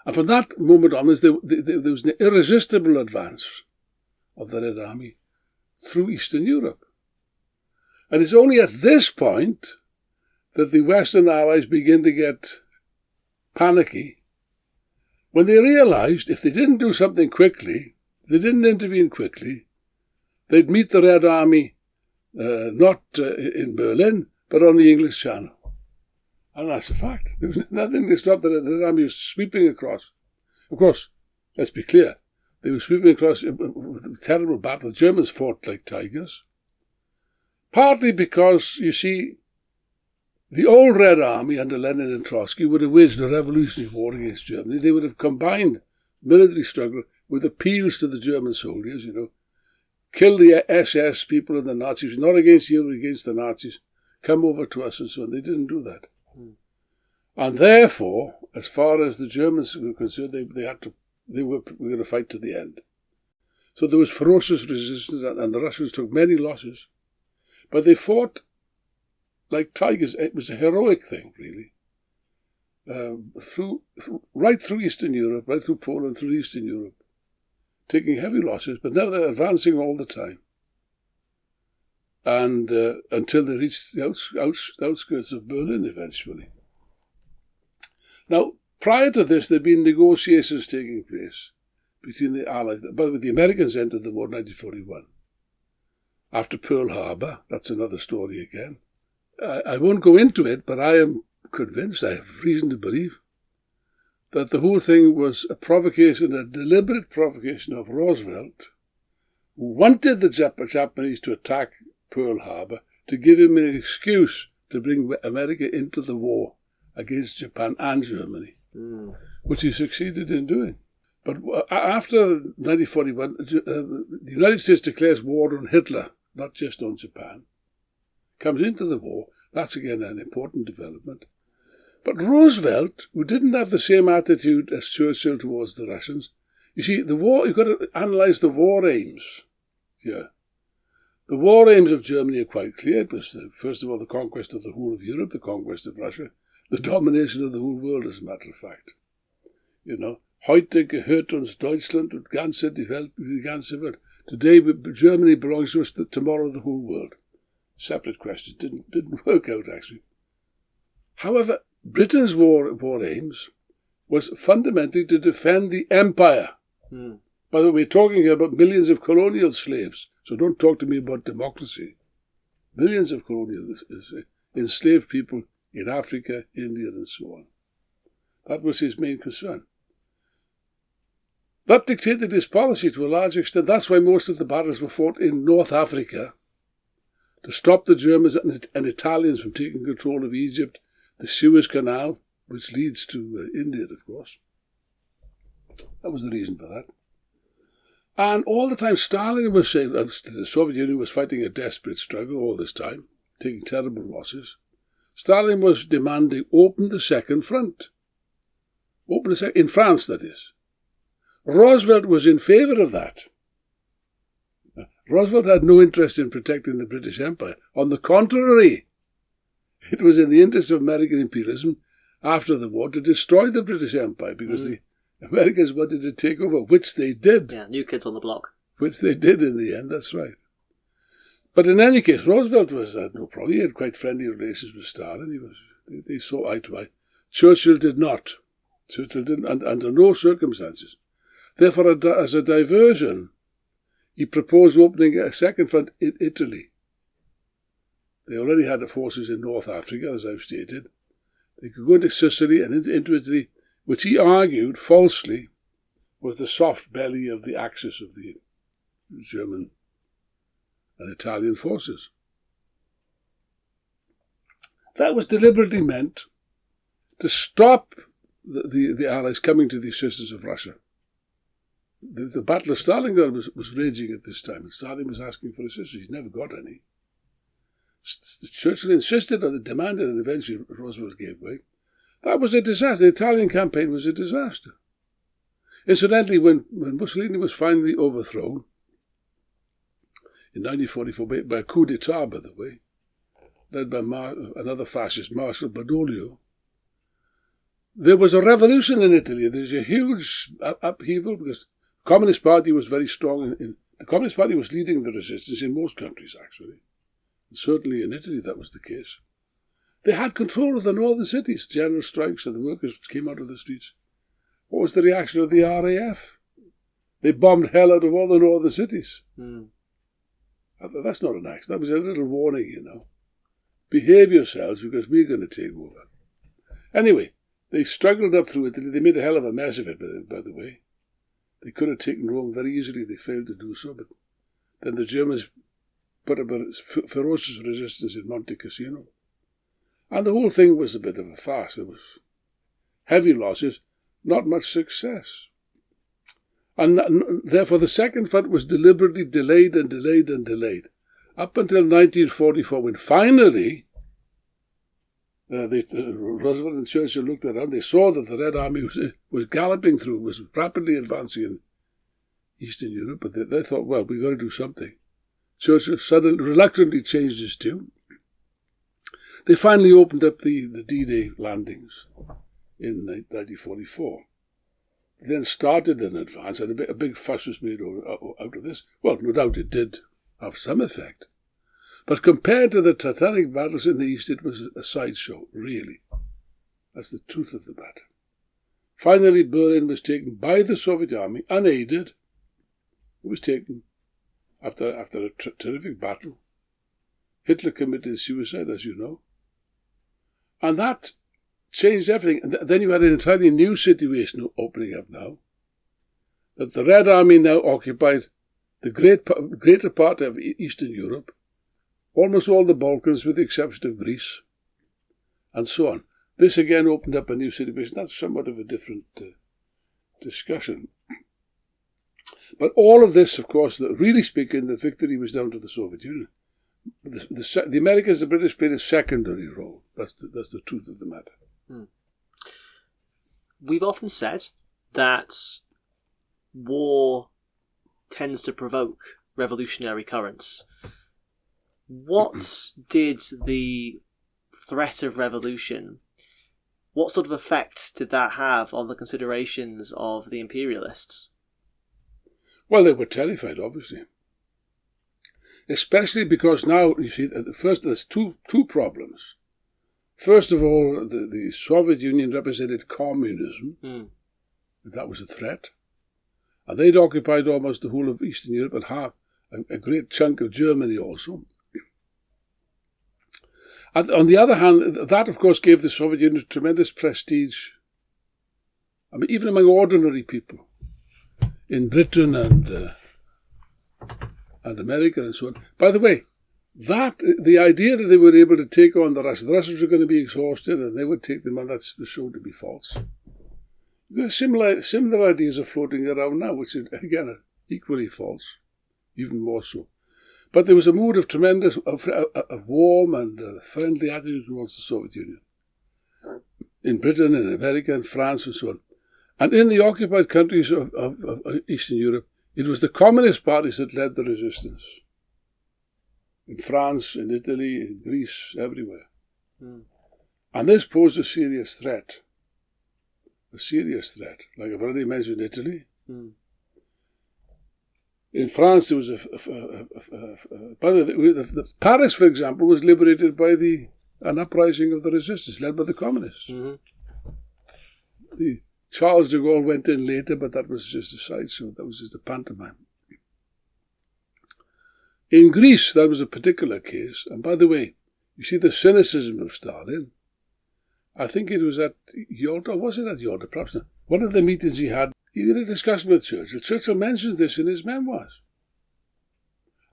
And from that moment onwards, there was an irresistible advance of the Red Army through Eastern Europe. And it's only at this point that the Western Allies begin to get panicky when they realized if they didn't do something quickly, if they didn't intervene quickly, they'd meet the Red Army not in Berlin, but on the English Channel. And that's a fact. There was nothing to stop the Red Army was sweeping across. Of course, let's be clear, they were sweeping across with a terrible battle. The Germans fought like tigers. Partly because, you see, the old Red Army under Lenin and Trotsky would have waged a revolutionary war against Germany. They would have combined military struggle with appeals to the German soldiers, kill the SS people and the Nazis, not against you, but against the Nazis. Come over to us and so on. They didn't do that. And therefore, as far as the Germans were concerned, they were going to fight to the end. So there was ferocious resistance, and the Russians took many losses. But they fought like tigers. It was a heroic thing, really. Right through Eastern Europe, right through Poland, through Eastern Europe, taking heavy losses, but now they're advancing all the time. And until they reached the outskirts of Berlin eventually. Now, prior to this, there had been negotiations taking place between the Allies. By the way, the Americans entered the war in 1941. After Pearl Harbor, that's another story again. I won't go into it, but I am convinced, I have reason to believe, that the whole thing was a provocation, a deliberate provocation of Roosevelt, who wanted the Japanese to attack Pearl Harbor to give him an excuse to bring America into the war against Japan and Germany, which he succeeded in doing. But after 1941, the United States declares war on Hitler, not just on Japan, comes into the war. That's again an important development. But Roosevelt, who didn't have the same attitude as Churchill towards the Russians, you see, the war, you've got to analyse the war aims here. The war aims of Germany are quite clear. It was, first of all, the conquest of the whole of Europe, the conquest of Russia, the domination of the whole world, as a matter of fact. Heute gehört uns Deutschland und ganze die ganze Welt. Today, Germany belongs to us, tomorrow the whole world. Separate question. Didn't work out, actually. However, Britain's war aims was fundamentally to defend the empire. By the way, we're talking here about millions of colonial slaves, so don't talk to me about democracy. Millions of colonial enslaved people in Africa, India, and so on. That was his main concern. That dictated his policy to a large extent. That's why most of the battles were fought in North Africa, to stop the Germans and Italians from taking control of Egypt, the Suez Canal, which leads to India, of course. That was the reason for that. And all the time Stalin was saying, the Soviet Union was fighting a desperate struggle all this time, taking terrible losses. Stalin was demanding, open the second front. In France, that is. Roosevelt was in favour of that. Roosevelt had no interest in protecting the British Empire. On the contrary, it was in the interest of American imperialism after the war to destroy the British Empire because the Americans wanted to take over, which they did. Yeah, new kids on the block. Which they did in the end, that's right. But in any case, Roosevelt had no problem. He had quite friendly relations with Stalin. They saw eye to eye. Churchill did not. Churchill didn't, under no circumstances. Therefore, as a diversion, he proposed opening a second front in Italy. They already had the forces in North Africa, as I've stated. They could go into Sicily and into Italy, which he argued, falsely, was the soft belly of the axis of the German and Italian forces. That was deliberately meant to stop the Allies coming to the assistance of Russia. The Battle of Stalingrad was raging at this time, and Stalin was asking for assistance. He never got any. Churchill insisted on it, demanded, and eventually Roosevelt gave way. That was a disaster. The Italian campaign was a disaster. Incidentally, when Mussolini was finally overthrown, in 1944, by a coup d'etat, by the way, led by another fascist, Marshal Badoglio, there was a revolution in Italy. There was a huge upheaval because the Communist Party was very strong. The Communist Party was leading the resistance in most countries, actually. And certainly in Italy, that was the case. They had control of the northern cities, general strikes, and the workers came out of the streets. What was the reaction of the RAF? They bombed hell out of all the northern cities. That's not an act. That was a little warning, you know. Behave yourselves because we're going to take over. Anyway, they struggled up through Italy. They made a hell of a mess of it, by the way. They could have taken Rome very easily. They failed to do so. But then the Germans put up a ferocious resistance in Monte Cassino. And the whole thing was a bit of a farce. There was heavy losses, not much success. And therefore the second front was deliberately delayed and delayed and delayed. Up until 1944, when finally Roosevelt and Churchill looked around, they saw that the Red Army was galloping through, was rapidly advancing in Eastern Europe, but they thought, well, we've got to do something. Churchill suddenly, reluctantly changed his tune. They finally opened up the D-Day landings in 1944. They then started an advance, and a big fuss was made out of this. Well, no doubt it did have some effect. But compared to the Titanic battles in the East, it was a sideshow, really. That's the truth of the matter. Finally, Berlin was taken by the Soviet army, unaided. It was taken after a terrific battle. Hitler committed suicide, as you know. And that changed everything. And then you had an entirely new situation opening up now. That the Red Army now occupied the greater part of Eastern Europe, almost all the Balkans with the exception of Greece, and so on. This again opened up a new situation. That's somewhat of a different discussion. But all of this, of course, really speaking, the victory was down to the Soviet Union. The Americans, the British played a secondary role. That's the truth of the matter. We've often said that war tends to provoke revolutionary currents. What did the threat of revolution, what sort of effect did that have on the considerations of the imperialists? Well, they were terrified, obviously. Especially because now, you see, first there's two problems. First of all, the Soviet Union represented communism. That was a threat. And they'd occupied almost the whole of Eastern Europe and half a great chunk of Germany also. And on the other hand, that of course gave the Soviet Union tremendous prestige. I mean, even among ordinary people. in Britain and America and so on. By the way, the idea that they were able to take on the Russians were going to be exhausted and they would take them on, that's shown to be false. There are similar ideas are floating around now, which again are equally false, even more so. But there was a mood of tremendous, of warm and friendly attitude towards the Soviet Union. In Britain, in America, in France and so on. And in the occupied countries of Eastern Europe, it was the communist parties that led the resistance. In France, in Italy, in Greece, everywhere. Mm. And this posed a serious threat. A serious threat. Like I've already mentioned Italy. Mm. In France, there was Paris, for example, was liberated by an uprising of the resistance led by the communists. Mm-hmm. Charles de Gaulle went in later, but that was just a sideshow. That was just a pantomime. In Greece, that was a particular case. And by the way, you see the cynicism of Stalin. I think it was at Yalta, or was it at Yalta? Perhaps not. One of the meetings he had a discussion with Churchill. Churchill mentions this in his memoirs.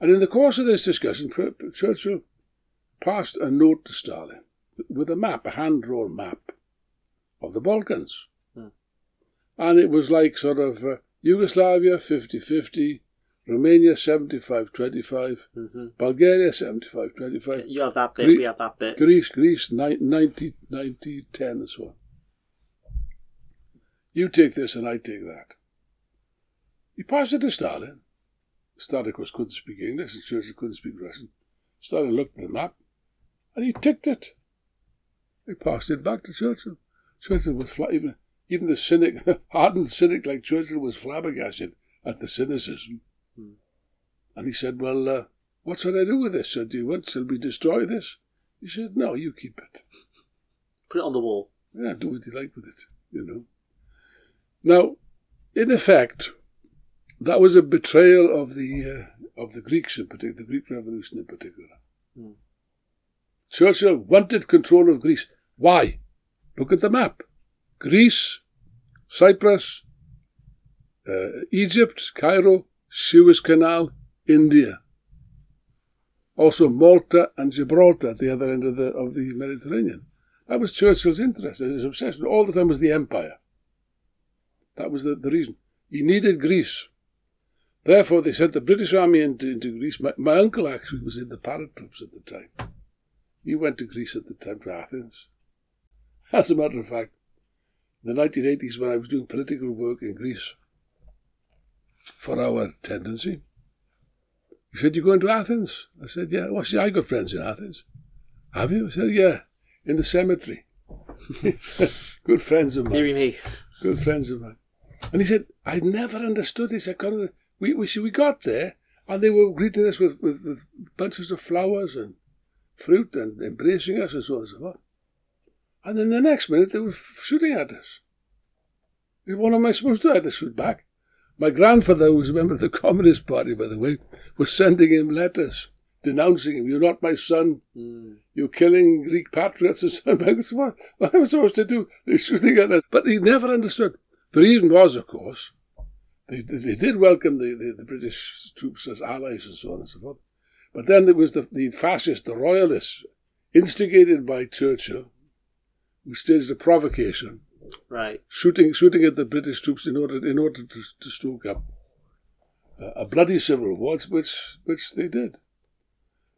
And in the course of this discussion, Churchill passed a note to Stalin with a map, a hand-drawn map of the Balkans. Hmm. And it was like sort of Yugoslavia 50-50, Romania 75-25, Bulgaria 75-25. You have that bit, we have that bit. Greece 90-10 and so on. You take this and I take that. He passed it to Stalin. Stalin, of course, couldn't speak English and Churchill couldn't speak Russian. Stalin looked at the map and he ticked it. He passed it back to Churchill. Churchill was even the cynic, the hardened cynic like Churchill was flabbergasted at the cynicism. Hmm. And he said, well, what should I do with this? Do you want, shall we destroy this? He said, no, you keep it. Put it on the wall. Yeah, do what you like with it, you know. Now, in effect, that was a betrayal of the Greeks in particular, the Greek Revolution in particular. Mm. Churchill wanted control of Greece. Why? Look at the map. Greece, Cyprus, Egypt, Cairo, Suez Canal, India. Also Malta and Gibraltar at the other end of the Mediterranean. That was Churchill's interest. His obsession all the time was the empire. That was the reason. He needed Greece. Therefore, they sent the British army into Greece. My uncle actually was in the paratroops at the time. He went to Greece at the time, to Athens. As a matter of fact, in the 1980s, when I was doing political work in Greece for our tendency, he said, "You going to Athens?" I said, "Yeah." "Well, see, I got friends in Athens." "Have you?" I said, "Yeah, in the cemetery." Good friends of mine. Deary me. Good friends of mine. And he said, "I never understood this. We got there, and they were greeting us with bunches of flowers and fruit and embracing us and so on and so forth. And then the next minute, they were shooting at us. What am I supposed to do? I had to shoot back. My grandfather, who was a member of the Communist Party, by the way, was sending him letters denouncing him. "You're not my son. You're killing Greek patriots." And so on. What am I supposed to do? They're shooting at us. But he never understood. The reason was, of course, they did welcome the British troops as allies and so on and so forth. But then there was the fascists, the royalists, instigated by Churchill, who staged a provocation, right, shooting at the British troops in order to stoke up a bloody civil war, which they did.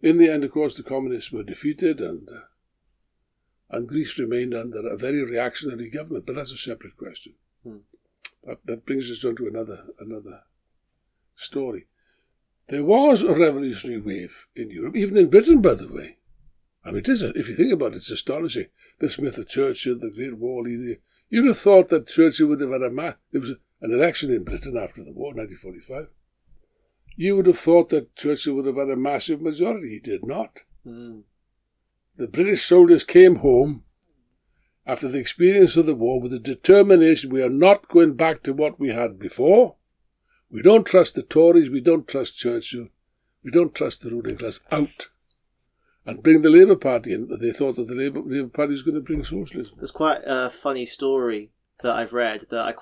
In the end, of course, the communists were defeated, and Greece remained under a very reactionary government. But that's a separate question. That brings us on to another story. There was a revolutionary wave in Europe, even in Britain, by the way. I mean, if you think about it, it's astonishing. This myth of Churchill, the Great Wall. You'd have thought that Churchill would have had there was an election in Britain after the war, 1945. You would have thought that Churchill would have had a massive majority. He did not. The British soldiers came home after the experience of the war with a determination: we are not going back to what we had before. We don't trust the Tories, we don't trust Churchill, we don't trust the ruling class. Out. And bring the Labour Party in. They thought that the Labour Party was going to bring socialism. There's quite a funny story that I've read that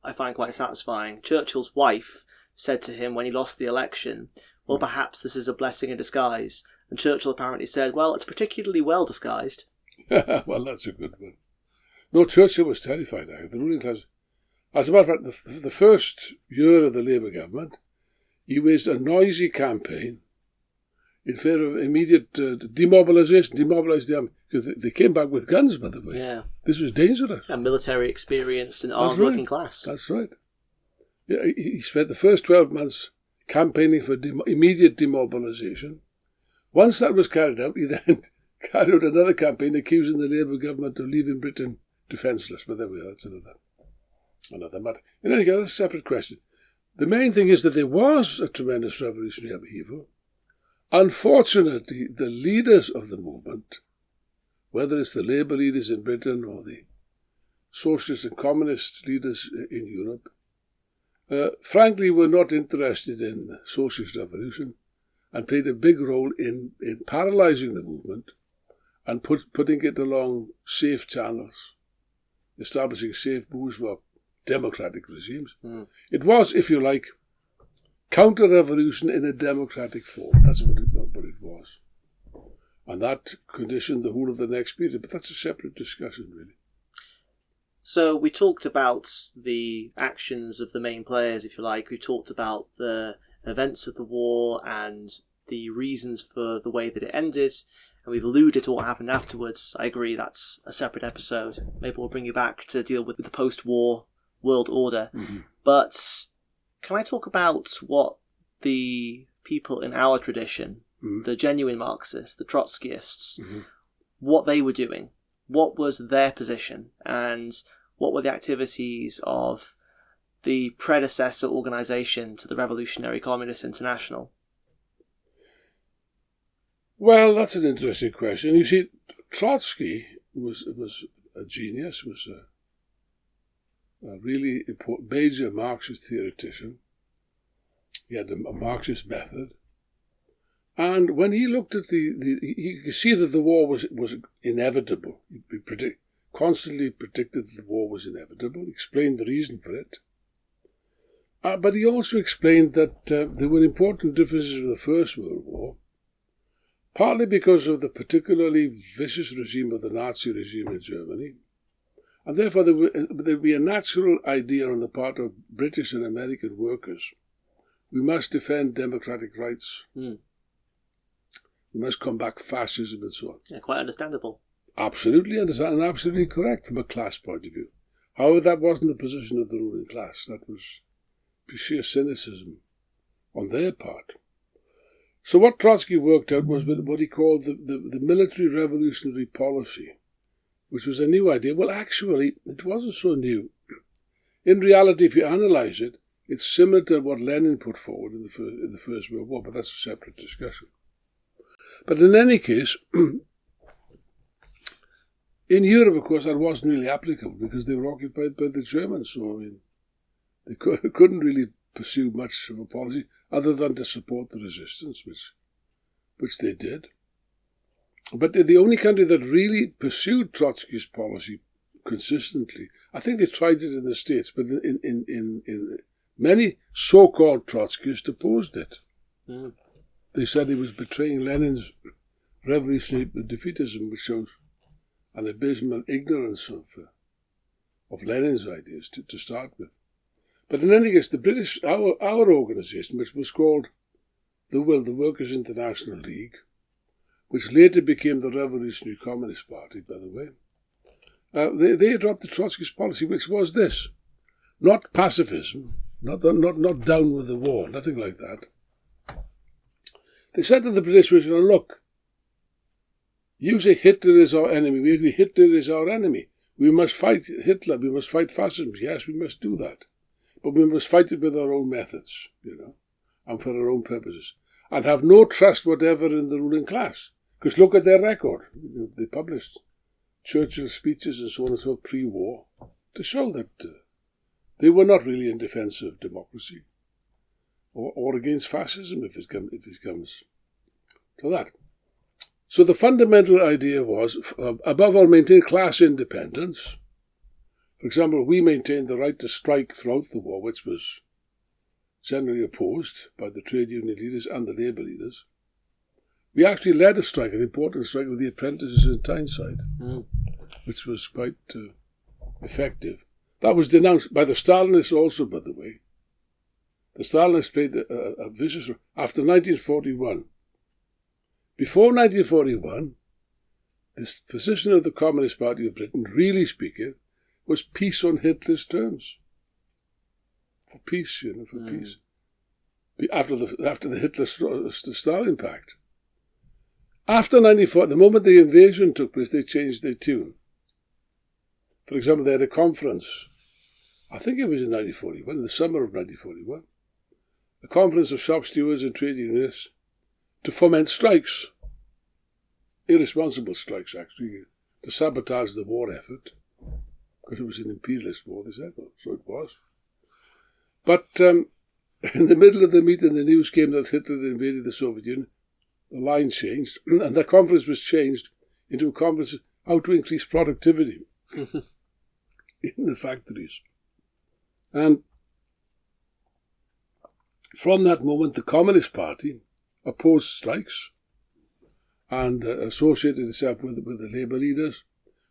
I find quite satisfying. Churchill's wife said to him when he lost the election, well, perhaps this is a blessing in disguise. And Churchill apparently said, well, it's particularly well disguised. Well, that's a good one. No, Churchill was terrified of the ruling class. As a matter of fact, the first year of the Labour government, he waged a noisy campaign in favour of immediate demobilisation, demobilise the army, because they came back with guns, by the way. Yeah. This was dangerous. And military experienced and armed working class. That's right. Yeah, he spent the first 12 months campaigning for immediate demobilisation. Once that was carried out, he then carried out another campaign accusing the Labour government of leaving Britain defenceless. But there we are, that's another matter. In any case, that's a separate question. The main thing is that there was a tremendous revolutionary upheaval. Unfortunately, the leaders of the movement, whether it's the Labour leaders in Britain or the socialist and communist leaders in Europe, frankly were not interested in socialist revolution and played a big role in paralysing the movement and putting it along safe channels, establishing safe bourgeois democratic regimes. It was, if you like, counter-revolution in a democratic form. That's what it was. And that conditioned the whole of the next period. But that's a separate discussion, really. So we talked about the actions of the main players, if you like. We talked about the events of the war and the reasons for the way that it ended. And we've alluded to what happened afterwards. I agree that's a separate episode. Maybe we'll bring you back to deal with the post-war world order. Mm-hmm. But can I talk about what the people in our tradition, the genuine Marxists, the Trotskyists, what they were doing? What was their position? And what were the activities of the predecessor organisation to the Revolutionary Communist International? Well, that's an interesting question. You see, Trotsky was a genius, was a really important, major Marxist theoretician. He had a Marxist method. And when he looked at you could see that the war was inevitable. He constantly predicted that the war was inevitable, explained the reason for it. But he also explained that there were important differences with the First World War, partly because of the particularly vicious regime of the Nazi regime in Germany. And therefore there would be a natural idea on the part of British and American workers. We must defend democratic rights. We must combat fascism and so on. Yeah, quite understandable. Absolutely understandable and absolutely correct from a class point of view. However, that wasn't the position of the ruling class. That was sheer cynicism on their part. So what Trotsky worked out was what he called the military revolutionary policy, which was a new idea. Well, actually, it wasn't so new. In reality, if you analyse it, it's similar to what Lenin put forward in the First World War, but that's a separate discussion. But in any case, in Europe, of course, that wasn't really applicable because they were occupied by the Germans. So, I mean, they couldn't really pursue much of a policy other than to support the resistance, which they did. But they're the only country that really pursued Trotsky's policy consistently. I think they tried it in the States, but in many so-called Trotskyists opposed it. They said he was betraying Lenin's revolutionary defeatism, which shows an abysmal ignorance of Lenin's ideas to start with. But in any case, the British, our organisation, which was called the Workers' International League, which later became the Revolutionary Communist Party, by the way, they adopted Trotsky's policy, which was this: not pacifism, not down with the war, nothing like that. They said to the British, look, you say Hitler is our enemy. We agree Hitler is our enemy. We must fight Hitler. We must fight fascism. Yes, we must do that. But we must fight it with our own methods, and for our own purposes. And have no trust whatever in the ruling class. Because look at their record. They published Churchill's speeches and so on and so forth pre-war to show that they were not really in defence of democracy or against fascism if it comes to that. So the fundamental idea was, above all, maintain class independence. For example, we maintained the right to strike throughout the war, which was generally opposed by the trade union leaders and the labour leaders. We actually led a strike, an important strike with the apprentices in Tyneside, which was quite effective. That was denounced by the Stalinists also, by the way. The Stalinists played a vicious role after 1941. Before 1941, this position of the Communist Party of Britain, really speaking, was peace on Hitler's terms. For peace, for peace. After the Hitler-Stalin Pact. After 1940, the moment the invasion took place, they changed their tune. For example, they had a conference, I think it was in 1941, in the summer of 1941, a conference of shop stewards and trade unionists to foment strikes, irresponsible strikes actually, to sabotage the war effort, because it was an imperialist war, they said, so it was. But in the middle of the meeting, the news came that Hitler had invaded the Soviet Union. The line changed, and the conference was changed into a conference how to increase productivity in the factories. And from that moment, the Communist Party opposed strikes and associated itself with the labour leaders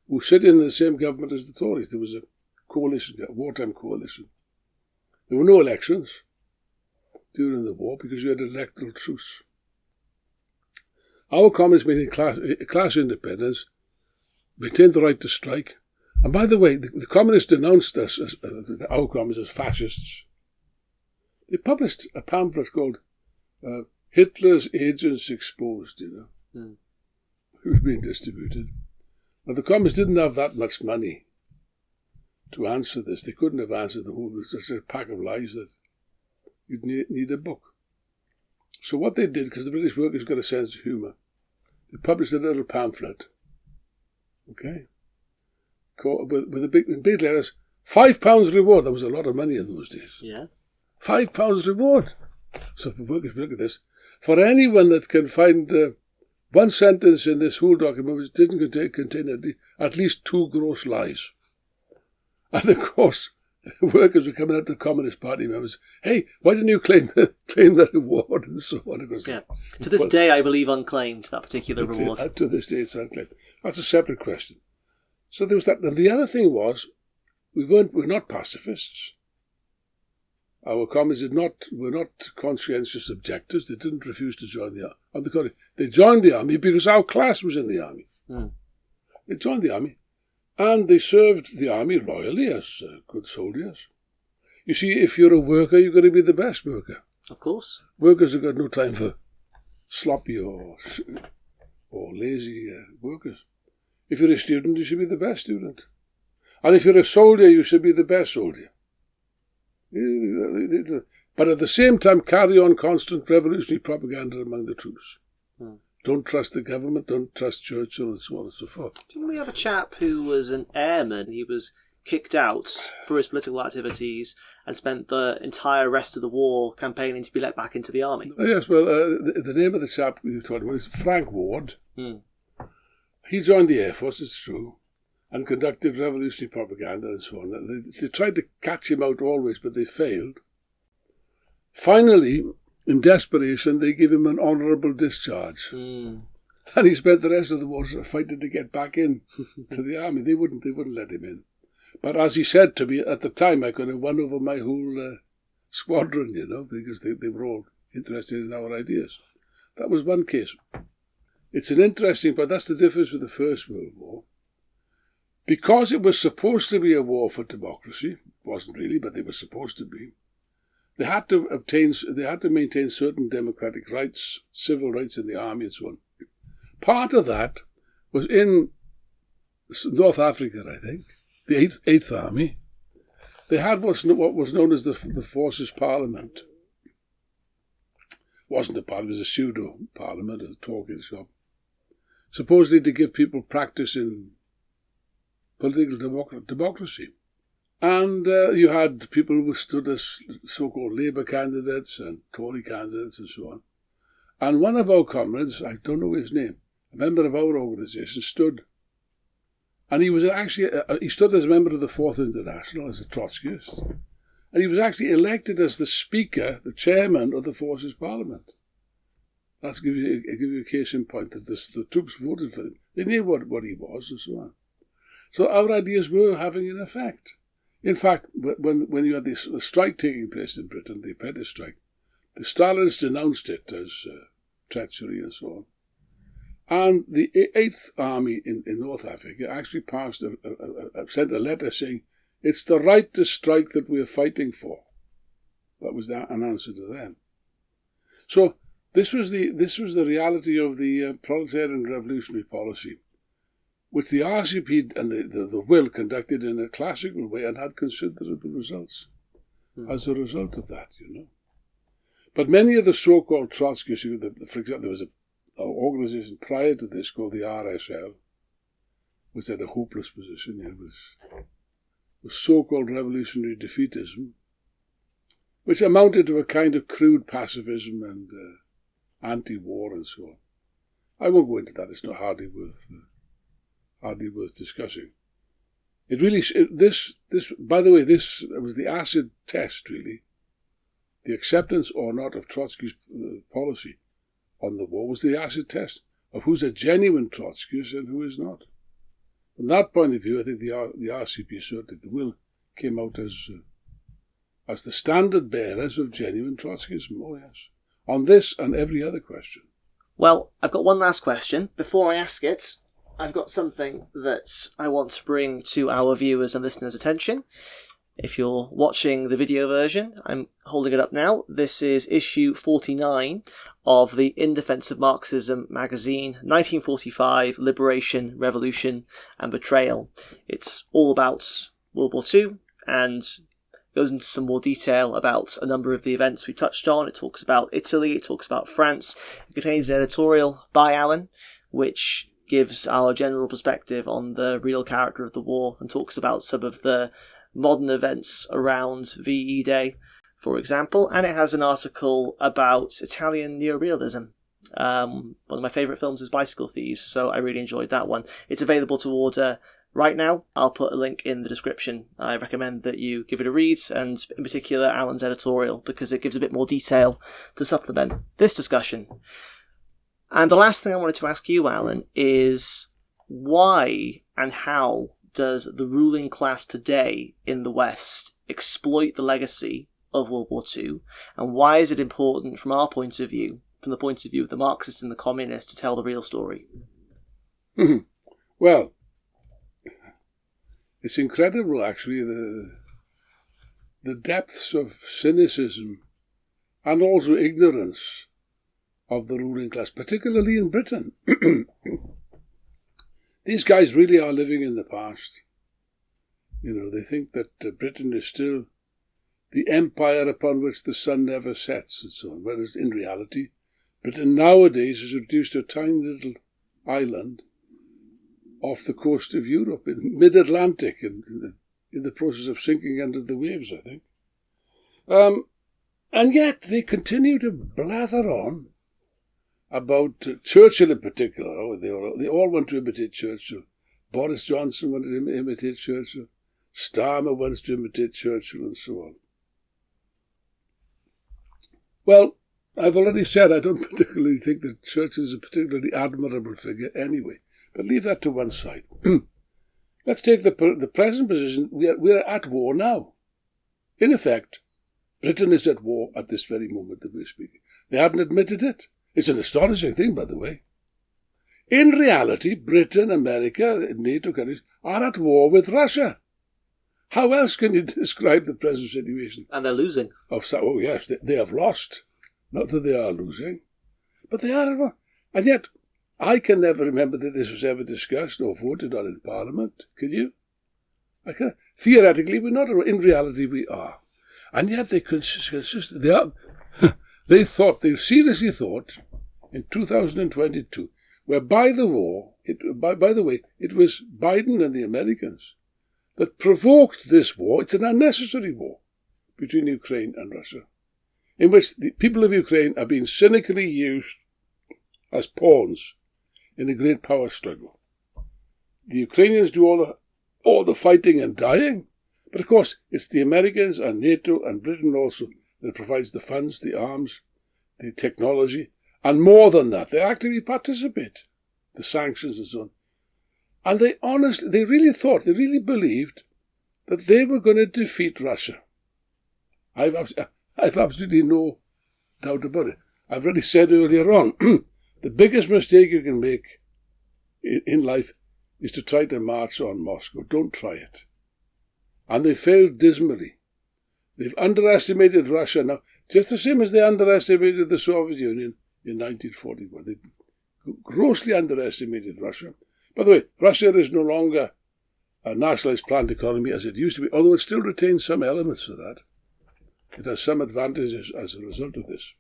who sit in the same government as the Tories. There was a coalition, a wartime coalition. There were no elections during the war because you had electoral truce. Our communists maintained class independence, maintained the right to strike. And by the way, the communists denounced us, our communists, as fascists. They published a pamphlet called Hitler's Agents Exposed, who was being distributed. Now, the communists didn't have that much money to answer this. They couldn't have answered the whole, it's just a pack of lies that you'd need a book. So what they did, because the British workers got a sense of humour, they published a little pamphlet, okay, with big letters, £5 reward. That was a lot of money in those days. Yeah. £5 reward. So for workers, look at this. For anyone that can find one sentence in this whole document which doesn't contain at least 2 gross lies. And of course, the workers were coming out to the Communist Party members, hey, why didn't you claim the reward, and so on. Yeah. To this day, I believe unclaimed, that particular reward. To this day, it's unclaimed. That's a separate question. So there was that. And the other thing was, we're not pacifists. Our communists were not conscientious objectors. They didn't refuse to join the army. On the contrary, they joined the army because our class was in the army. They joined the army. And they served the army royally as good soldiers. You see, if you're a worker, you've got to be the best worker. Of course. Workers have got no time for sloppy or lazy workers. If you're a student, you should be the best student. And if you're a soldier, you should be the best soldier. But at the same time, carry on constant revolutionary propaganda among the troops. Don't trust the government, don't trust Churchill, and so on and so forth. Didn't we have a chap who was an airman? He was kicked out for his political activities and spent the entire rest of the war campaigning to be let back into the army. Yes, well, the name of the chap we were talking about is Frank Ward. He joined the Air Force, it's true, and conducted revolutionary propaganda and so on. They tried to catch him out always, but they failed. Finally, in desperation, they gave him an honourable discharge. And he spent the rest of the war fighting to get back in to the army. They wouldn't let him in. But as he said to me, at the time, I could have won over my whole squadron, because they were all interested in our ideas. That was one case. It's an interesting, but that's the difference with the First World War. Because it was supposed to be a war for democracy, it wasn't really, but they were supposed to be, they had to maintain certain democratic rights, civil rights in the army and so on. Part of that was in North Africa, I think, the 8th Army. They had what was known as the Forces Parliament. It wasn't a parliament, it was a pseudo-parliament, a talking shop. Supposedly to give people practice in political democracy. And you had people who stood as so-called Labour candidates and Tory candidates and so on. And one of our comrades, I don't know his name, a member of our organisation, stood And he was actually, he stood as a member of the Fourth International, as a Trotskyist. And he was actually elected as the Speaker, the Chairman of the Forces Parliament. That's give you a case in point that the troops voted for him. They knew what he was and so on. So our ideas were having an effect. In fact, when you had this strike taking place in Britain, the apprentice strike, the Stalins denounced it as treachery and so on. And the 8th Army in North Africa actually sent a letter saying, it's the right to strike that we're fighting for. That was an answer to them. So this was the reality of the proletarian revolutionary policy, which the RCP and the will conducted in a classical way and had considerable results as a result of that, you know. But many of the so-called Trotskyists, for example, there was an organization prior to this called the RSL, which had a hopeless position. It was so-called revolutionary defeatism, which amounted to a kind of crude pacifism and anti-war and so on. I won't go into that. It's not hardly worth discussing. It really, by the way, this was the acid test, really. The acceptance or not of Trotsky's policy on the war was the acid test of who's a genuine Trotskyist and who is not. From that point of view, I think the RCP, certainly the will, came out as the standard bearers of genuine Trotskyism. Oh yes, on this and every other question. Well, I've got one last question. Before I ask it, I've got something that I want to bring to our viewers and listeners' attention. If you're watching the video version, I'm holding it up now. This is issue 49 of the In Defense of Marxism magazine, 1945, Liberation, Revolution and Betrayal. It's all about World War II and goes into some more detail about a number of the events we touched on. It talks about Italy, it talks about France. It contains an editorial by Alan, which gives our general perspective on the real character of the war and talks about some of the modern events around VE Day, for example, and it has an article about Italian neorealism. One of my favourite films is Bicycle Thieves, so I really enjoyed that one. It's available to order right now. I'll put a link in the description. I recommend that you give it a read, and in particular Alan's editorial, because it gives a bit more detail to supplement this discussion. And the last thing I wanted to ask you, Alan, is why and how does the ruling class today in the West exploit the legacy of World War II, and why is it important from our point of view, from the point of view of the Marxists and the Communists, to tell the real story? Well, it's incredible, actually, the depths of cynicism and also ignorance of the ruling class, particularly in Britain. These guys really are living in the past. You know, they think that Britain is still the empire upon which the sun never sets and so on, whereas in reality, Britain nowadays is reduced to a tiny little island off the coast of Europe, in mid-Atlantic, in the process of sinking under the waves, I think. And yet they continue to blather on about Churchill in particular. Oh, they all want to imitate Churchill. Boris Johnson wanted to imitate Churchill. Starmer wants to imitate Churchill, and so on. Well, I've already said I don't particularly think that Churchill is a particularly admirable figure anyway, but leave that to one side. Let's take the present position. We're at war now. In effect, Britain is at war at this very moment that we're speaking. They haven't admitted it. It's an astonishing thing, by the way. In reality, Britain, America, NATO countries are at war with Russia. How else can you describe the present situation? And they're losing. Oh, yes, they have lost. Not that they are losing, but they are at war. And yet, I can never remember that this was ever discussed or voted on in Parliament. Can you? I can. Theoretically, we're not. In reality, we are. And yet they consist. They are. They seriously thought, in 2022, where by the way, it was Biden and the Americans that provoked this war. It's an unnecessary war between Ukraine and Russia, in which the people of Ukraine are being cynically used as pawns in a great power struggle. The Ukrainians do all the fighting and dying. But of course, it's the Americans and NATO and Britain also that provides the funds, the arms, the technology, and more than that, they actively participate, the sanctions and so on. And they really believed that they were going to defeat Russia. I've absolutely no doubt about it. I've already said earlier on, the biggest mistake you can make in life is to try to march on Moscow. Don't try it. And they failed dismally. They've underestimated Russia now, just the same as they underestimated the Soviet Union in 1941. They grossly underestimated Russia. By the way, Russia is no longer a nationalized planned economy as it used to be, although it still retains some elements of that. It has some advantages as a result of this.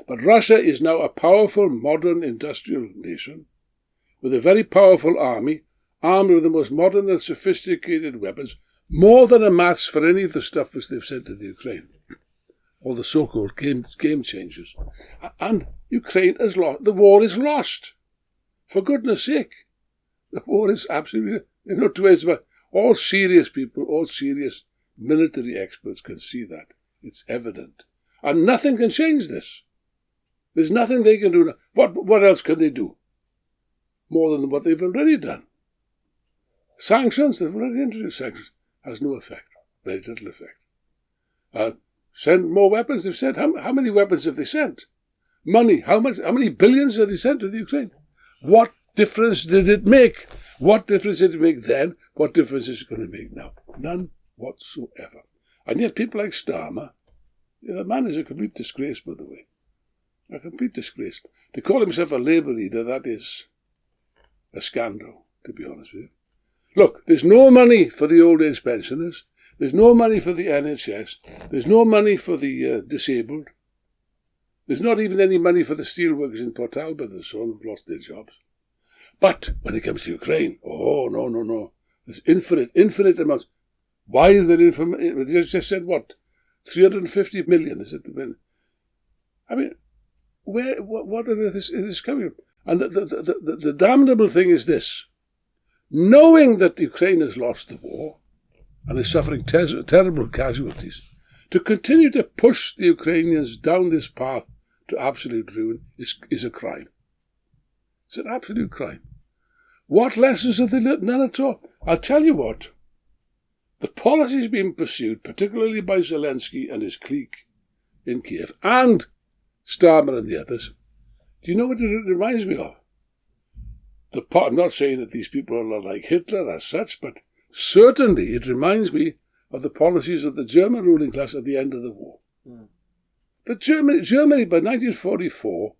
But Russia is now a powerful, modern, industrial nation with a very powerful army, armed with the most modern and sophisticated weapons, more than a match for any of the stuff which they've sent to the Ukraine, all the so-called game changers. And Ukraine has lost. The war is lost. For goodness sake. The war is absolutely, no two ways about it. All serious people, all serious military experts can see that. It's evident. And nothing can change this. There's nothing they can do now. What else can they do? More than what they've already done. Sanctions, they've already introduced sanctions, has no effect. Very little effect. Send more weapons, they've sent. How many weapons have they sent? Money, how many billions have they sent to the Ukraine? What difference did it make? What difference did it make then? What difference is it going to make now? None whatsoever. And yet people like Starmer, the man is a complete disgrace, by the way. A complete disgrace. To call himself a Labour leader, that is a scandal, to be honest with you. Look, there's no money for the old age pensioners. There's no money for the NHS. There's no money for the disabled. There's not even any money for the steelworkers in Port Talbot and so on who've lost their jobs. But when it comes to Ukraine, no. There's infinite amounts. Why is there infinite? They just said what? 350 million, is it? I mean, what on earth is this coming from? And the damnable thing is this. Knowing that Ukraine has lost the war and is suffering terrible casualties, to continue to push the Ukrainians down this path to absolute ruin is a crime. It's an absolute crime. What lessons have they learned? None at all. I'll tell you what. The policies being pursued, particularly by Zelensky and his clique in Kiev, and Starmer and the others, do you know what it reminds me of? I'm not saying that these people are like Hitler as such, but certainly it reminds me of the policies of the German ruling class at the end of the war. Germany, by 1944,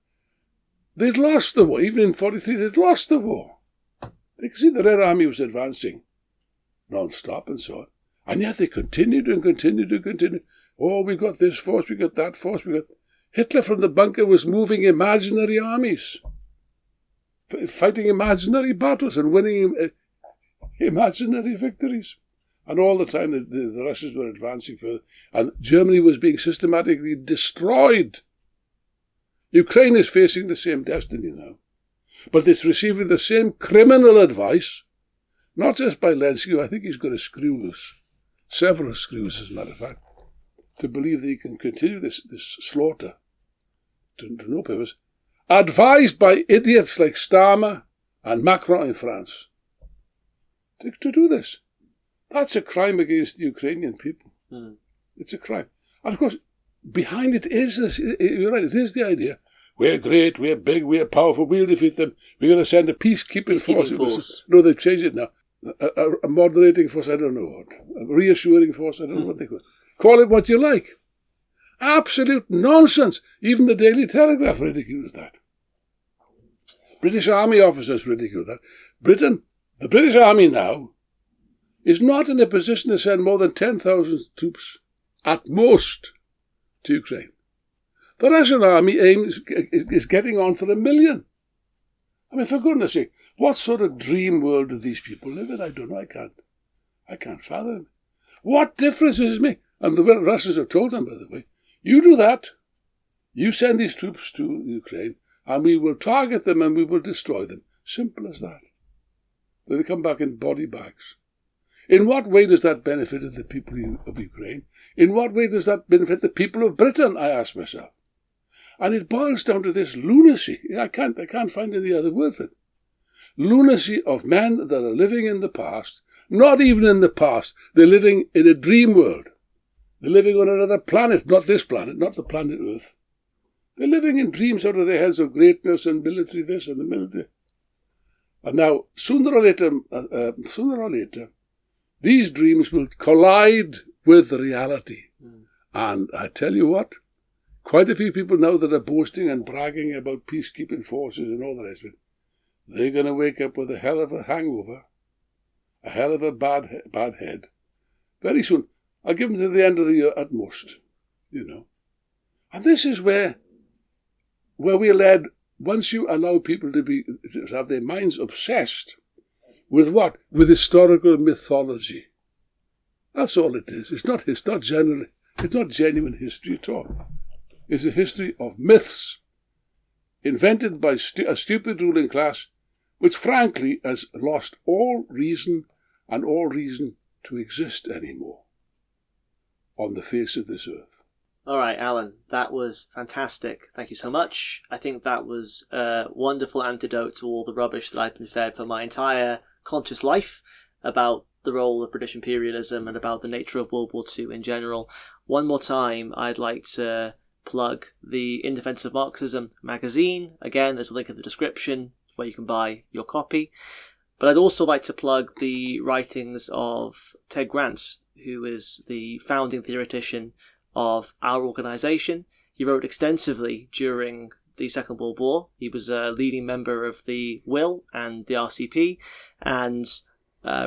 they'd lost the war. Even in 1943, they'd lost the war. They could see the Red Army was advancing non-stop and so on. And yet they continued and continued and continued. Oh, we got this force, we got that force, we got... Hitler from the bunker was moving imaginary armies, fighting imaginary battles and winning imaginary victories. And all the time the Russians were advancing further, and Germany was being systematically destroyed. Ukraine is facing the same destiny now, but it's receiving the same criminal advice, not just by Zelensky. I think he's got a screw loose, several screws as a matter of fact, to believe that he can continue this slaughter to no purpose, advised by idiots like Starmer and Macron in France to do this. That's a crime against the Ukrainian people. It's a crime. And of course, behind it is this, you're right, it is the idea, we're great, we're big, we're powerful, we'll defeat them, we're going to send a peacekeeping force. No, they've changed it now. A moderating force, I don't know what. A reassuring force, I don't know what they call it. Call it what you like. Absolute nonsense. Even the Daily Telegraph ridicules that. British Army officers ridicule that. The British Army now is not in a position to send more than 10,000 troops, at most, to Ukraine. The Russian army is getting on for 1 million. I mean, for goodness sake, what sort of dream world do these people live in? I don't know. I can't fathom. What difference does it make? And the Russians have told them, by the way, you do that, you send these troops to Ukraine, and we will target them and we will destroy them. Simple as that. They come back in body bags. In what way does that benefit the people of Ukraine? In what way does that benefit the people of Britain, I ask myself. And it boils down to this lunacy. I can't find any other word for it. Lunacy of men that are living in the past, not even in the past, they're living in a dream world. They're living on another planet, not this planet, not the planet Earth. They're living in dreams out of their heads of greatness and military this and the military. And now, sooner or later, these dreams will collide with reality. And I tell you what, quite a few people now that are boasting and bragging about peacekeeping forces and all the rest of it, they're going to wake up with a hell of a hangover, a hell of a bad head, very soon. I'll give them to the end of the year at most, And this is where we're led, once you allow people to have their minds obsessed with what? With historical mythology. That's all it is. It's not genuine history at all. It's a history of myths invented by a stupid ruling class, which frankly has lost all reason to exist anymore on the face of this earth. All right, Alan, that was fantastic. Thank you so much. I think that was a wonderful antidote to all the rubbish that I've been fed for my entire conscious life about the role of British imperialism and about the nature of World War II in general. One more time, I'd like to plug the In Defense of Marxism magazine. Again, there's a link in the description where you can buy your copy. But I'd also like to plug the writings of Ted Grant, who is the founding theoretician of our organisation. He wrote extensively during the Second World War. He was a leading member of the WWII and the RCP, and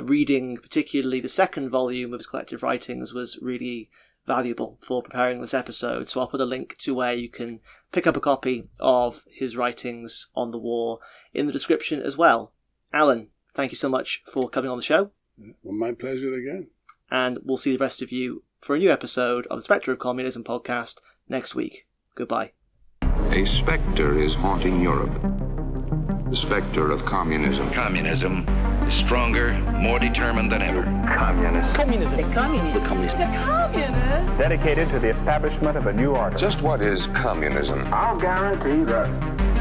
reading particularly the second volume of his collective writings was really valuable for preparing this episode. So I'll put a link to where you can pick up a copy of his writings on the war in the description as well. Alan, thank you so much for coming on the show. Well, my pleasure again. And we'll see the rest of you for a new episode of the Spectre of Communism podcast next week. Goodbye. A spectre is haunting Europe. The spectre of communism. Communism is stronger, more determined than ever. Communist. Communism. The communism. The communism. The communists. Dedicated to the establishment of a new order. Just what is communism? I'll guarantee that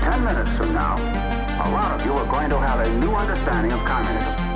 10 minutes from now, a lot of you are going to have a new understanding of communism.